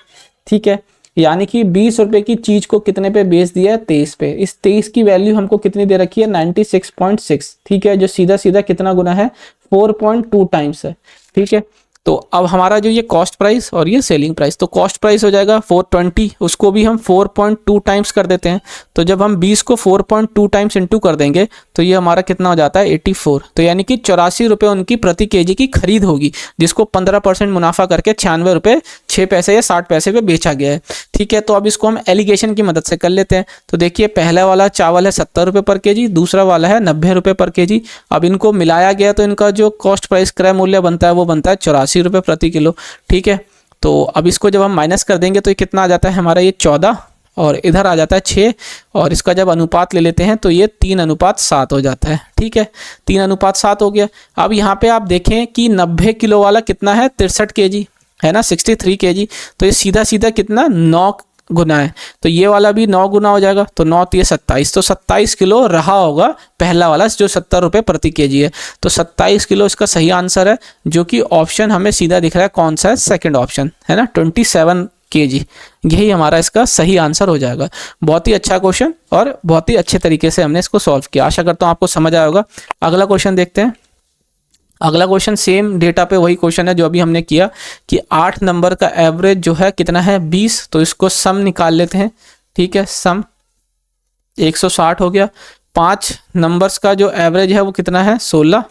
ठीक है, यानी कि 20 रुपए की चीज को कितने पे बेच दिया है 23 पे। इस 23 की वैल्यू हमको कितनी दे रखी है 96.6, ठीक है, जो सीधा सीधा कितना गुना है 4.2 टाइम्स है, ठीक है। तो अब हमारा जो ये कॉस्ट प्राइस और ये सेलिंग प्राइस, तो कॉस्ट प्राइस हो जाएगा 420, उसको भी हम 4.2 टाइम्स कर देते हैं। तो जब हम 20 को 4.2 टाइम्स इंटू कर देंगे तो ये हमारा कितना हो जाता है 84। तो यानी कि 84 रुपये उनकी प्रति केजी की खरीद होगी, जिसको 15% मुनाफा करके 96 रुपये 6 पैसे या 60 पैसे पे बेचा गया है। ठीक है, तो अब इसको हम एलिगेशन की मदद से कर लेते हैं। तो देखिए पहला वाला चावल है 70 रुपये पर केजी, दूसरा वाला है 90 रुपये पर केजी। अब इनको मिलाया गया तो इनका जो कॉस्ट प्राइस क्रय मूल्य बनता है वो बनता है 84 रुपये प्रति किलो। ठीक है, तो अब इसको जब हम माइनस कर देंगे तो ये कितना आ जाता है हमारा, ये 14 और इधर आ जाता है 6, और इसका जब अनुपात ले लेते हैं तो ये 3:7 हो जाता है। ठीक है, 3:7 हो गया। अब यहाँ पे आप देखें कि 90 किलो वाला कितना है, 63 केजी है ना, 63 केजी। तो ये सीधा सीधा कितना 9 गुना है, तो ये वाला भी 9 गुना हो जाएगा। तो 9 ये 27, तो 27 किलो रहा होगा पहला वाला जो 70 रुपये प्रति केजी है। तो 27 किलो इसका सही आंसर है, जो कि ऑप्शन हमें सीधा दिख रहा है कौन सा है, सेकंड ऑप्शन है ना, 27 केजी। यही हमारा इसका सही आंसर हो जाएगा। बहुत ही अच्छा क्वेश्चन और बहुत ही अच्छे तरीके से हमने इसको सॉल्व किया। आशा करता हूँ आपको समझ आया होगा। अगला क्वेश्चन देखते हैं। अगला क्वेश्चन सेम डेटा पे वही क्वेश्चन है जो अभी हमने किया कि 8 नंबर का एवरेज जो है कितना है 20। तो इसको सम निकाल लेते हैं। ठीक है, सम 160 हो गया। 5 नंबर्स का जो एवरेज है वो कितना है 16।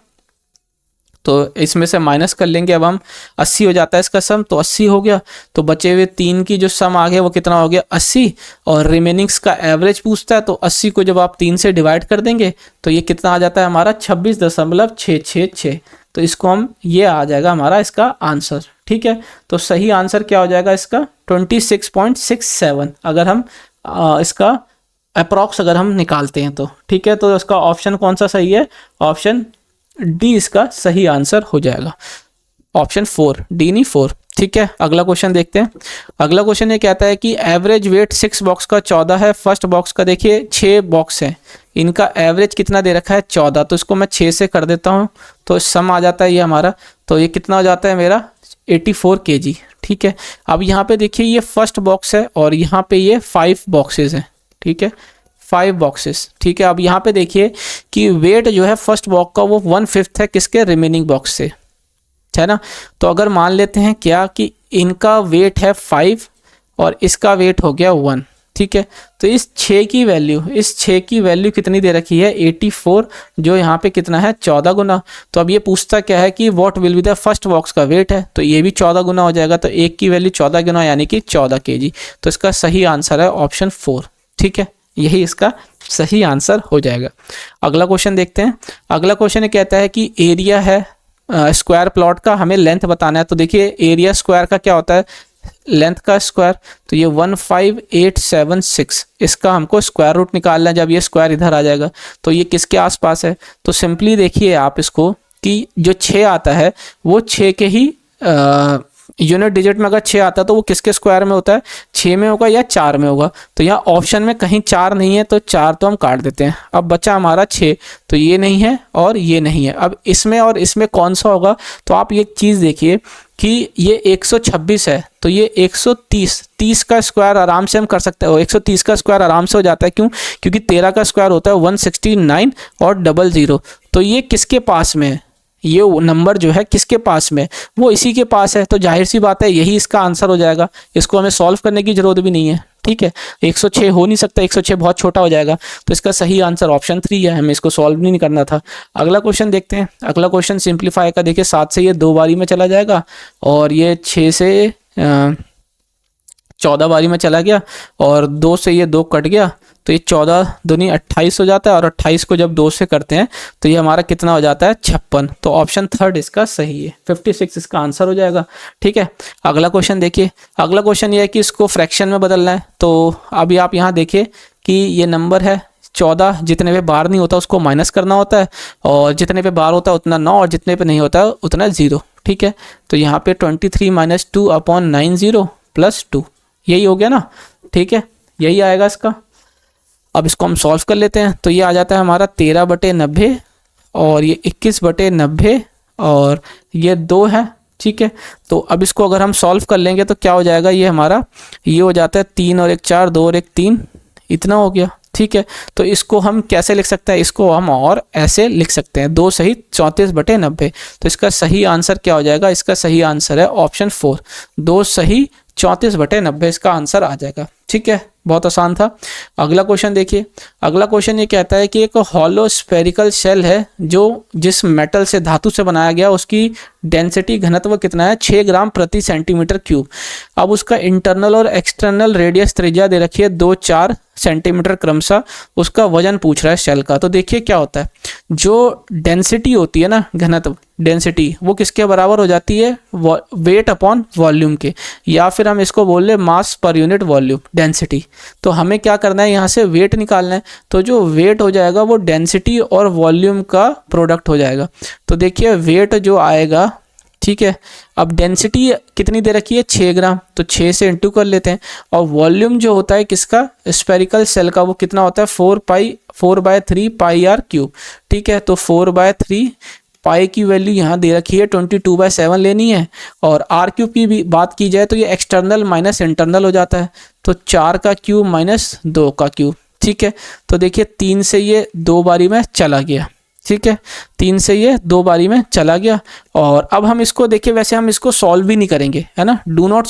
तो इसमें से माइनस कर लेंगे, अब हम 80 हो जाता है इसका सम, तो 80 हो गया। तो बचे हुए 3 की जो सम आ गया वो कितना हो गया 80, और रिमेनिंग्स का एवरेज पूछता है। तो 80 को जब आप 3 से डिवाइड कर देंगे तो ये कितना आ जाता है हमारा 26.666। तो इसको हम, ये आ जाएगा हमारा इसका आंसर। ठीक है, तो सही आंसर क्या हो जाएगा इसका 26.67, अगर हम इसका अप्रॉक्स अगर हम निकालते हैं तो। ठीक है, तो इसका ऑप्शन कौन सा सही है, ऑप्शन डी इसका सही आंसर हो जाएगा, ऑप्शन 4, डी नहीं 4। ठीक है, अगला क्वेश्चन देखते हैं। अगला क्वेश्चन ये कहता है कि एवरेज वेट 6 बॉक्स का 14 है, फर्स्ट बॉक्स का देखिए 6 बॉक्स है, इनका एवरेज कितना दे रखा है 14। तो इसको मैं 6 से कर देता हूँ, तो सम आ जाता है ये हमारा, तो ये कितना हो जाता है मेरा 84 केजी। ठीक है, अब यहाँ पे देखिए ये फर्स्ट बॉक्स है और यहाँ पे ये 5 बॉक्सेस हैं। ठीक है, 5 बॉक्सेस। ठीक है, अब यहाँ पे देखिए कि वेट जो है फर्स्ट बॉक्स का वो 1/5 है किसके, रिमेनिंग बॉक्स से, है ना। तो अगर मान लेते हैं क्या कि इनका वेट है 5 और इसका वेट हो गया 1। ठीक है, तो इस 6 की वैल्यू कितनी दे रखी है 84, जो यहाँ पे कितना है 14 गुना। तो अब ये पूछता क्या है कि what will be the first box का वेट है, तो ये भी 14 गुना हो जाएगा। तो 1 की वैल्यू 14 गुना यानी कि 14 केजी। तो इसका सही आंसर है ऑप्शन 4। ठीक है, यही इसका सही आंसर हो जाएगा। अगला क्वेश्चन देखते हैं। अगला क्वेश्चन ये कहता है कि एरिया है स्क्वायर प्लॉट का, हमें लेंथ बताना है। तो देखिए एरिया स्क्वायर का क्या होता है, लेंथ का स्क्वायर। तो ये 15876, इसका हमको स्क्वायर रूट निकालना है। जब ये स्क्वायर इधर आ जाएगा तो ये किसके आसपास है, तो सिंपली देखिए आप इसको कि जो 6 आता है वो 6 के ही यूनिट डिजिट में अगर 6 आता है तो वो किसके स्क्वायर में होता है, 6 में होगा या 4 में होगा। तो यहाँ ऑप्शन में कहीं 4 नहीं है, तो 4 तो हम काट देते हैं। अब बचा हमारा 6, तो ये नहीं है और ये नहीं है। अब इसमें और इसमें कौन सा होगा, तो आप ये चीज़ देखिए कि ये 126 है, तो ये 130 का स्क्वायर आराम से हम कर सकते हैं। 130 का स्क्वायर आराम से हो जाता है, क्यों, क्योंकि 13 का स्क्वायर होता है 169 और 00। तो ये किसके पास में है, ये नंबर जो है किसके पास में, वो इसी के पास है। तो जाहिर सी बात है यही इसका आंसर हो जाएगा। इसको हमें सॉल्व करने की जरूरत भी नहीं है। ठीक है, 106 हो नहीं सकता, 106 बहुत छोटा हो जाएगा। तो इसका सही आंसर ऑप्शन 3 है, हमें इसको सॉल्व नहीं करना था। अगला क्वेश्चन देखते हैं। अगला क्वेश्चन सिंप्लीफाई का, देखिए 7 से ये 2 बारी में चला जाएगा और ये 6 से 14 बारी में चला गया और 2 से ये 2 कट गया, तो ये 14 दूनी 28 हो जाता है। और 28 को जब 2 से करते हैं तो ये हमारा कितना हो जाता है 56। तो ऑप्शन 3 इसका सही है, 56 इसका आंसर हो जाएगा। ठीक है, अगला क्वेश्चन देखिए। अगला क्वेश्चन ये है कि इसको फ्रैक्शन में बदलना है। तो अभी आप यहाँ देखिए कि ये नंबर है 14, जितने पे बार नहीं होता उसको माइनस करना होता है, और जितने पे बार होता है उतना 9, और जितने पे नहीं होता है उतना 0। ठीक है, तो यहाँ पे 23 - 2/90 + 2, यही हो गया ना। ठीक है, यही आएगा इसका। अब इसको हम सॉल्व कर लेते हैं। तो ये आ जाता है हमारा 13/90 और ये 21/90 और ये 2 है। ठीक है, तो अब इसको अगर हम सॉल्व कर लेंगे तो क्या हो जाएगा, ये हमारा ये हो जाता है 3 और 1 4, 2 और 1 3, इतना हो गया। ठीक है, तो इसको हम कैसे लिख सकते हैं, इसको हम और ऐसे लिख सकते हैं 2 सही 34/90। तो इसका सही आंसर क्या हो जाएगा, इसका सही आंसर है ऑप्शन 4, 2 सही 34/90 इसका आंसर आ जाएगा। ठीक है, बहुत आसान था। अगला क्वेश्चन देखिए, अगला क्वेश्चन ये कहता है कि एक हॉलो स्फेरिकल शेल है जो जिस मेटल से धातु से बनाया गया, उसकी डेंसिटी घनत्व कितना है 6 ग्राम प्रति सेंटीमीटर क्यूब। अब उसका इंटरनल और एक्सटर्नल रेडियस त्रिज्या दे रखी है 2-4 सेंटीमीटर क्रमशः, उसका वजन पूछ रहा है शेल का। तो देखिए क्या होता है, जो डेंसिटी होती है ना, घनत्व डेंसिटी, वो किसके बराबर हो जाती है, वेट अपॉन वॉल्यूम के, या फिर हम इसको बोल ले मास पर यूनिट वॉल्यूम डेंसिटी। तो हमें क्या करना है, यहाँ से वेट निकालना है। तो जो वेट हो जाएगा वो डेंसिटी और वॉल्यूम का प्रोडक्ट हो जाएगा। तो देखिए वेट जो आएगा, ठीक है, अब डेंसिटी कितनी दे रखी है 6 ग्राम, तो 6 से इंटू कर लेते हैं। और वॉल्यूम जो होता है किसका, स्फेरिकल सेल का, वो कितना होता है 4/3 पाई आर क्यूब। ठीक है, तो 4/3 पाई की वैल्यू यहाँ दे रखी है 22/7 लेनी है। और आर क्यूब की भी बात की जाए तो ये एक्सटर्नल माइनस इंटरनल हो जाता है, तो 4 का क्यूब माइनस 2 का क्यूब। ठीक है, तो देखिए 3 से ये 2 बारी में चला गया। ठीक है, 3 से ये 2 बारी में चला गया। और अब हम इसको देखिए, वैसे हम इसको सॉल्व भी नहीं करेंगे, है ना, डू नॉट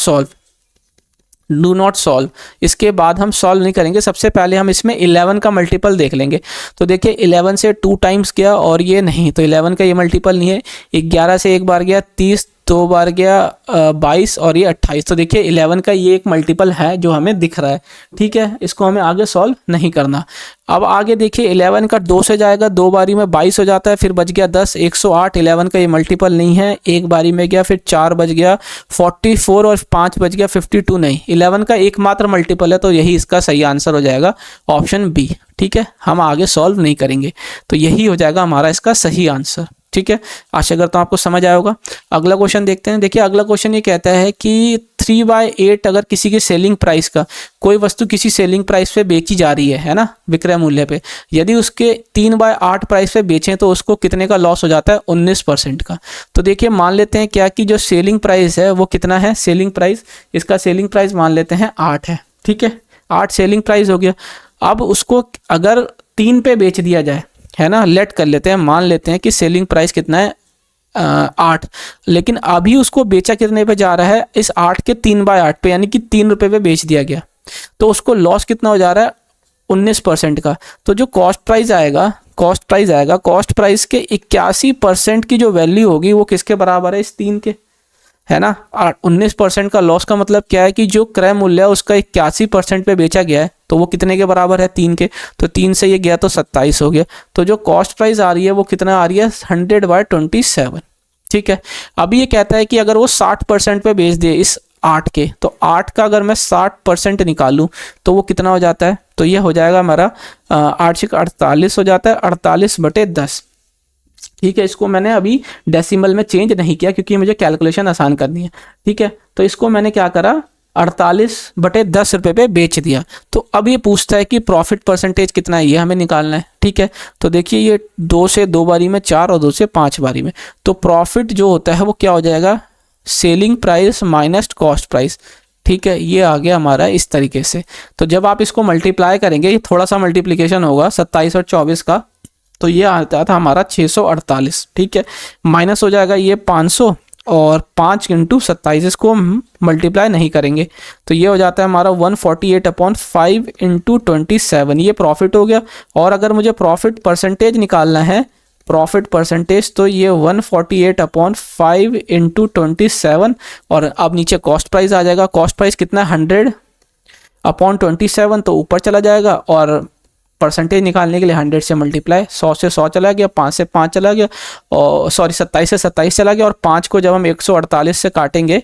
सॉल्व, इसके बाद हम सॉल्व नहीं करेंगे। सबसे पहले हम इसमें 11 का मल्टीपल देख लेंगे। तो देखिए 11 से 2 टाइम्स गया और ये नहीं, तो 11 का ये मल्टीपल नहीं है। 11 से एक बार गया 30, 2 बार गया 22 और ये 28। तो देखिए 11 का ये एक मल्टीपल है जो हमें दिख रहा है। ठीक है, इसको हमें आगे सॉल्व नहीं करना। अब आगे देखिए 11 का 2 से जाएगा, 2 बारी में 22 हो जाता है, फिर बच गया 10, 108। 11 का ये मल्टीपल नहीं है, एक बारी में गया, फिर 4 बच गया 44 और 5 बच गया 52 नहीं। 11 का एकमात्र मल्टीपल है, तो यही इसका सही आंसर हो जाएगा, ऑप्शन बी। ठीक है, हम आगे सॉल्व नहीं करेंगे, तो यही हो जाएगा हमारा इसका सही आंसर। ठीक है, आशा करता हूँ आपको समझ आया होगा। अगला क्वेश्चन देखते हैं। देखिए अगला क्वेश्चन ये कहता है कि 3/8 अगर किसी के सेलिंग प्राइस का, कोई वस्तु किसी सेलिंग प्राइस पे बेची जा रही है ना, विक्रय मूल्य पे, यदि उसके 3/8 प्राइस पे बेचें तो उसको कितने का लॉस हो जाता है, 19% का। तो देखिए मान लेते हैं क्या कि जो सेलिंग प्राइस है वो कितना है, सेलिंग प्राइस, इसका सेलिंग प्राइस मान लेते हैं 8 है। ठीक है, 8 सेलिंग प्राइस हो गया। अब उसको अगर 3 पे बेच दिया जाए, है ना, लेट कर लेते हैं, मान लेते हैं कि सेलिंग प्राइस कितना है 8, लेकिन अभी उसको बेचा कितने पे जा रहा है, इस 8 के 3/8 पे, यानी कि 3 रुपये पे बेच दिया गया। तो उसको लॉस कितना हो जा रहा है, 19% का। तो जो कॉस्ट प्राइस आएगा, कॉस्ट प्राइस के 81% की जो वैल्यू होगी वो किसके बराबर है, इस 3 के, है ना। 19% का लॉस का मतलब क्या है कि जो क्रय मूल्य है उसका 81% पे बेचा गया है, तो वो कितने के बराबर है, 3 के। तो 3 से ये गया तो 27 हो गया। तो जो कॉस्ट प्राइस आ रही है वो कितना आ रही है, 100/27। ठीक है, अभी ये कहता है कि अगर वो 60% पे बेच दे इस 8 के, तो 8 का अगर मैं 60% निकालूं तो वो कितना हो जाता है, तो ये हो जाएगा हमारा 8×48 हो जाता है, 48/10। ठीक है, इसको मैंने अभी डेसिमल में चेंज नहीं किया क्योंकि मुझे कैलकुलेशन आसान करनी है। ठीक है, तो इसको मैंने क्या करा, 48/10 रुपये पे बेच दिया। तो अब ये पूछता है कि प्रॉफिट परसेंटेज कितना है, ये हमें निकालना है। ठीक है, तो देखिए ये 2 से 2 बारी में 4 और 2 से 5 बारी में, तो प्रॉफिट जो होता है वो क्या हो जाएगा, selling price minus cost price. ठीक है, ये आ गया हमारा इस तरीके से। तो जब आप इसको मल्टीप्लाई करेंगे, ये थोड़ा सा मल्टीप्लीकेशन होगा 27 और 24 का, तो ये आता था हमारा 648। ठीक है, माइनस हो जाएगा ये 500 और 5×27, इसको हम मल्टीप्लाई नहीं करेंगे, तो ये हो जाता है हमारा 148/5 × 27, ये प्रॉफिट हो गया। और अगर मुझे प्रॉफिट परसेंटेज निकालना है, प्रॉफिट परसेंटेज, तो ये 148/5 × 27, और अब नीचे कॉस्ट प्राइस आ जाएगा। कॉस्ट प्राइस कितना है, 100/27, तो ऊपर चला जाएगा, और परसेंटेज निकालने के लिए 100 से मल्टीप्लाई, 100 से 100 चला गया, 5 से 5 चला गया, और 27 से 27 चला गया, और 5 को जब हम 148 से काटेंगे,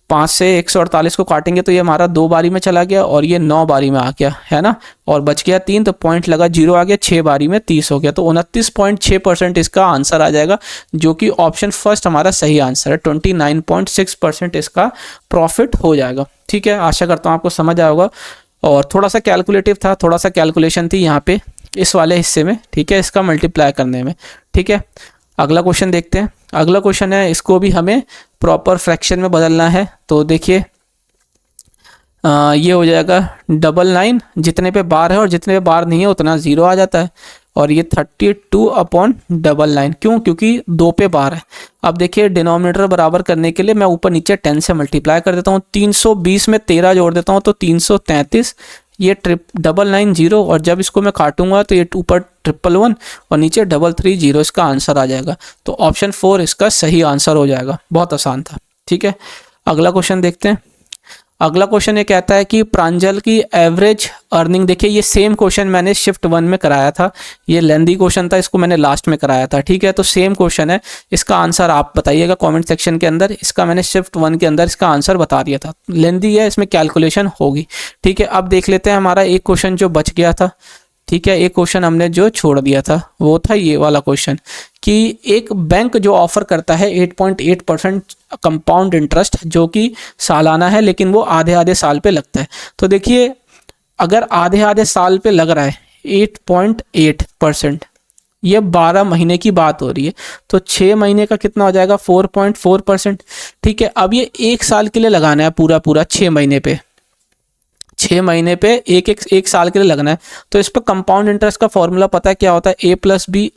5 से 148 को काटेंगे तो ये हमारा 2 बारी में चला गया, और ये 9 बारी में आ गया, है ना, और बच गया 3, तो पॉइंट लगा 0 आ गया, 6 बारी में 30 हो गया। तो 29.6% इसका आंसर आ जाएगा, जो कि ऑप्शन फर्स्ट हमारा सही आंसर है। 29.6% इसका प्रॉफिट हो जाएगा। ठीक है, आशा करता हूँ आपको समझ आया होगा। और थोड़ा सा कैलकुलेटिव था, थोड़ा सा कैलकुलेशन थी यहाँ पे इस वाले हिस्से में। ठीक है, इसका मल्टीप्लाई करने में। ठीक है, अगला क्वेश्चन देखते हैं। अगला क्वेश्चन है, इसको भी हमें प्रॉपर फ्रैक्शन में बदलना है। तो देखिए ये हो जाएगा 99, जितने पे बार है और जितने पे बार नहीं है उतना 0 आ जाता है, और ये 32/99। क्यों, क्योंकि 2 पे बार है। अब देखिए डिनोमिनेटर बराबर करने के लिए मैं ऊपर नीचे 10 से मल्टीप्लाई कर देता हूँ। 320 में 13 जोड़ देता हूँ तो 333, ये 990 और जब इसको मैं काटूंगा तो ये ऊपर 111 और नीचे 330 इसका आंसर आ जाएगा। तो ऑप्शन 4 इसका सही आंसर हो जाएगा। बहुत आसान था। ठीक है, अगला क्वेश्चन देखते हैं। अगला क्वेश्चन ये कहता है कि प्रांजल की एवरेज अर्निंग, देखिए ये सेम क्वेश्चन मैंने शिफ्ट 1 में कराया था, ये लेंदी क्वेश्चन था, इसको मैंने लास्ट में कराया था। ठीक है, तो सेम क्वेश्चन है, इसका आंसर आप बताइएगा कमेंट सेक्शन के अंदर। इसका मैंने शिफ्ट 1 के अंदर इसका आंसर बता दिया था, लेंदी है, इसमें कैलकुलेशन होगी। ठीक है, अब देख लेते हैं हमारा एक क्वेश्चन जो बच गया था। ठीक है, एक क्वेश्चन हमने जो छोड़ दिया था वो था ये वाला क्वेश्चन कि एक बैंक जो ऑफर करता है 8.8% कंपाउंड इंटरेस्ट जो कि सालाना है, लेकिन वो आधे आधे साल पे लगता है। तो देखिए अगर आधे आधे साल पे लग रहा है 8.8%, ये 12 महीने की बात हो रही है, तो 6 महीने का कितना हो जाएगा 4.4%। ठीक है, अब ये एक साल के लिए लगाना है पूरा पूरा 6 महीने पे, 6 महीने पे एक साल के लिए लगना है। तो इस पर कंपाउंड इंटरेस्ट का फॉर्मूला पता है क्या होता है, A+B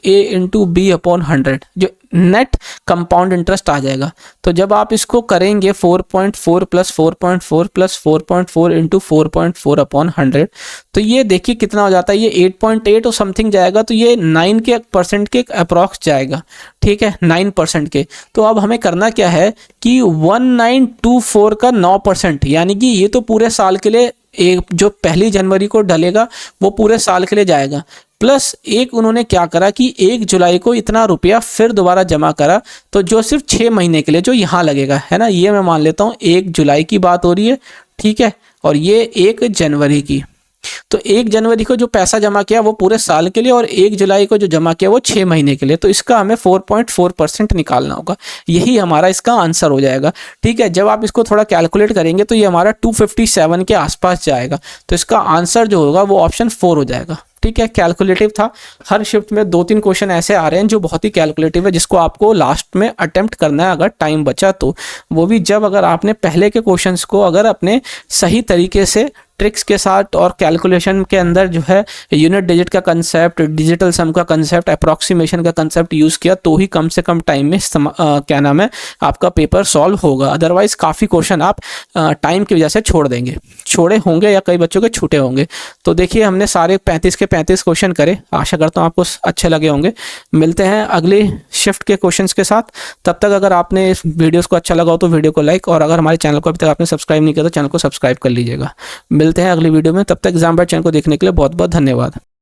जो नेट कंपाउंड इंटरेस्ट आ जाएगा। तो जब आप इसको करेंगे 4.4 + 4.4 + 4.4 × 4.4/100, तो ये देखिए कितना हो जाता है, ये 8.8 और समथिंग जाएगा, तो ये 9% के अप्रॉक्स जाएगा। ठीक है, 9% के। तो अब हमें करना क्या है कि 1924 का 9%, यानी कि ये तो पूरे साल के लिए एक जो 1 जनवरी को डलेगा वो पूरे साल के लिए जाएगा, प्लस एक उन्होंने क्या करा कि 1 जुलाई को इतना रुपया फिर दोबारा जमा करा, तो जो सिर्फ 6 महीने के लिए जो यहाँ लगेगा, है ना, ये मैं मान लेता हूँ 1 जुलाई की बात हो रही है। ठीक है, और ये 1 जनवरी की, तो 1 जनवरी को जो पैसा जमा किया वो पूरे साल के लिए, और 1 जुलाई को जो जमा किया वो 6 महीने के लिए। तो इसका हमें 4.4% निकालना होगा, यही हमारा इसका आंसर हो जाएगा। ठीक है, जब आप इसको थोड़ा कैलकुलेट करेंगे तो ये हमारा 257 के आसपास जाएगा। तो इसका आंसर जो होगा वो ऑप्शन 4 हो जाएगा। ठीक है, कैलकुलेटिव था। हर शिफ्ट में 2-3 क्वेश्चन ऐसे आ रहे हैं जो बहुत ही कैलकुलेटिव है, जिसको आपको लास्ट में अटेम्प्ट करना है अगर टाइम बचा तो, वो भी जब अगर आपने पहले के क्वेश्चंस को अगर अपने सही तरीके से ट्रिक्स के साथ और कैलकुलेशन के अंदर जो है यूनिट डिजिट का कंसेप्ट, डिजिटल सम का कंसेप्ट, अप्रॉक्सीमेशन का कंसेप्ट यूज़ किया, तो ही कम से कम टाइम में क्या नाम है आपका पेपर सॉल्व होगा। अदरवाइज काफ़ी क्वेश्चन आप टाइम की वजह से छोड़े होंगे या कई बच्चों के छूटे होंगे। तो देखिए हमने सारे 35 के 35 क्वेश्चन करे, आशा करता हूँ आपको अच्छे लगे होंगे। मिलते हैं अगली शिफ्ट के क्वेश्चंस के साथ, तब तक अगर आपने इस वीडियोस को अच्छा लगा हो तो वीडियो को लाइक, और अगर हमारे चैनल को अभी तक आपने सब्सक्राइब नहीं किया तो चैनल को सब्सक्राइब कर लीजिएगा। मिलते हैं अगली वीडियो में, तब तक एग्जाम बैट चैनल को देखने के लिए बहुत बहुत धन्यवाद।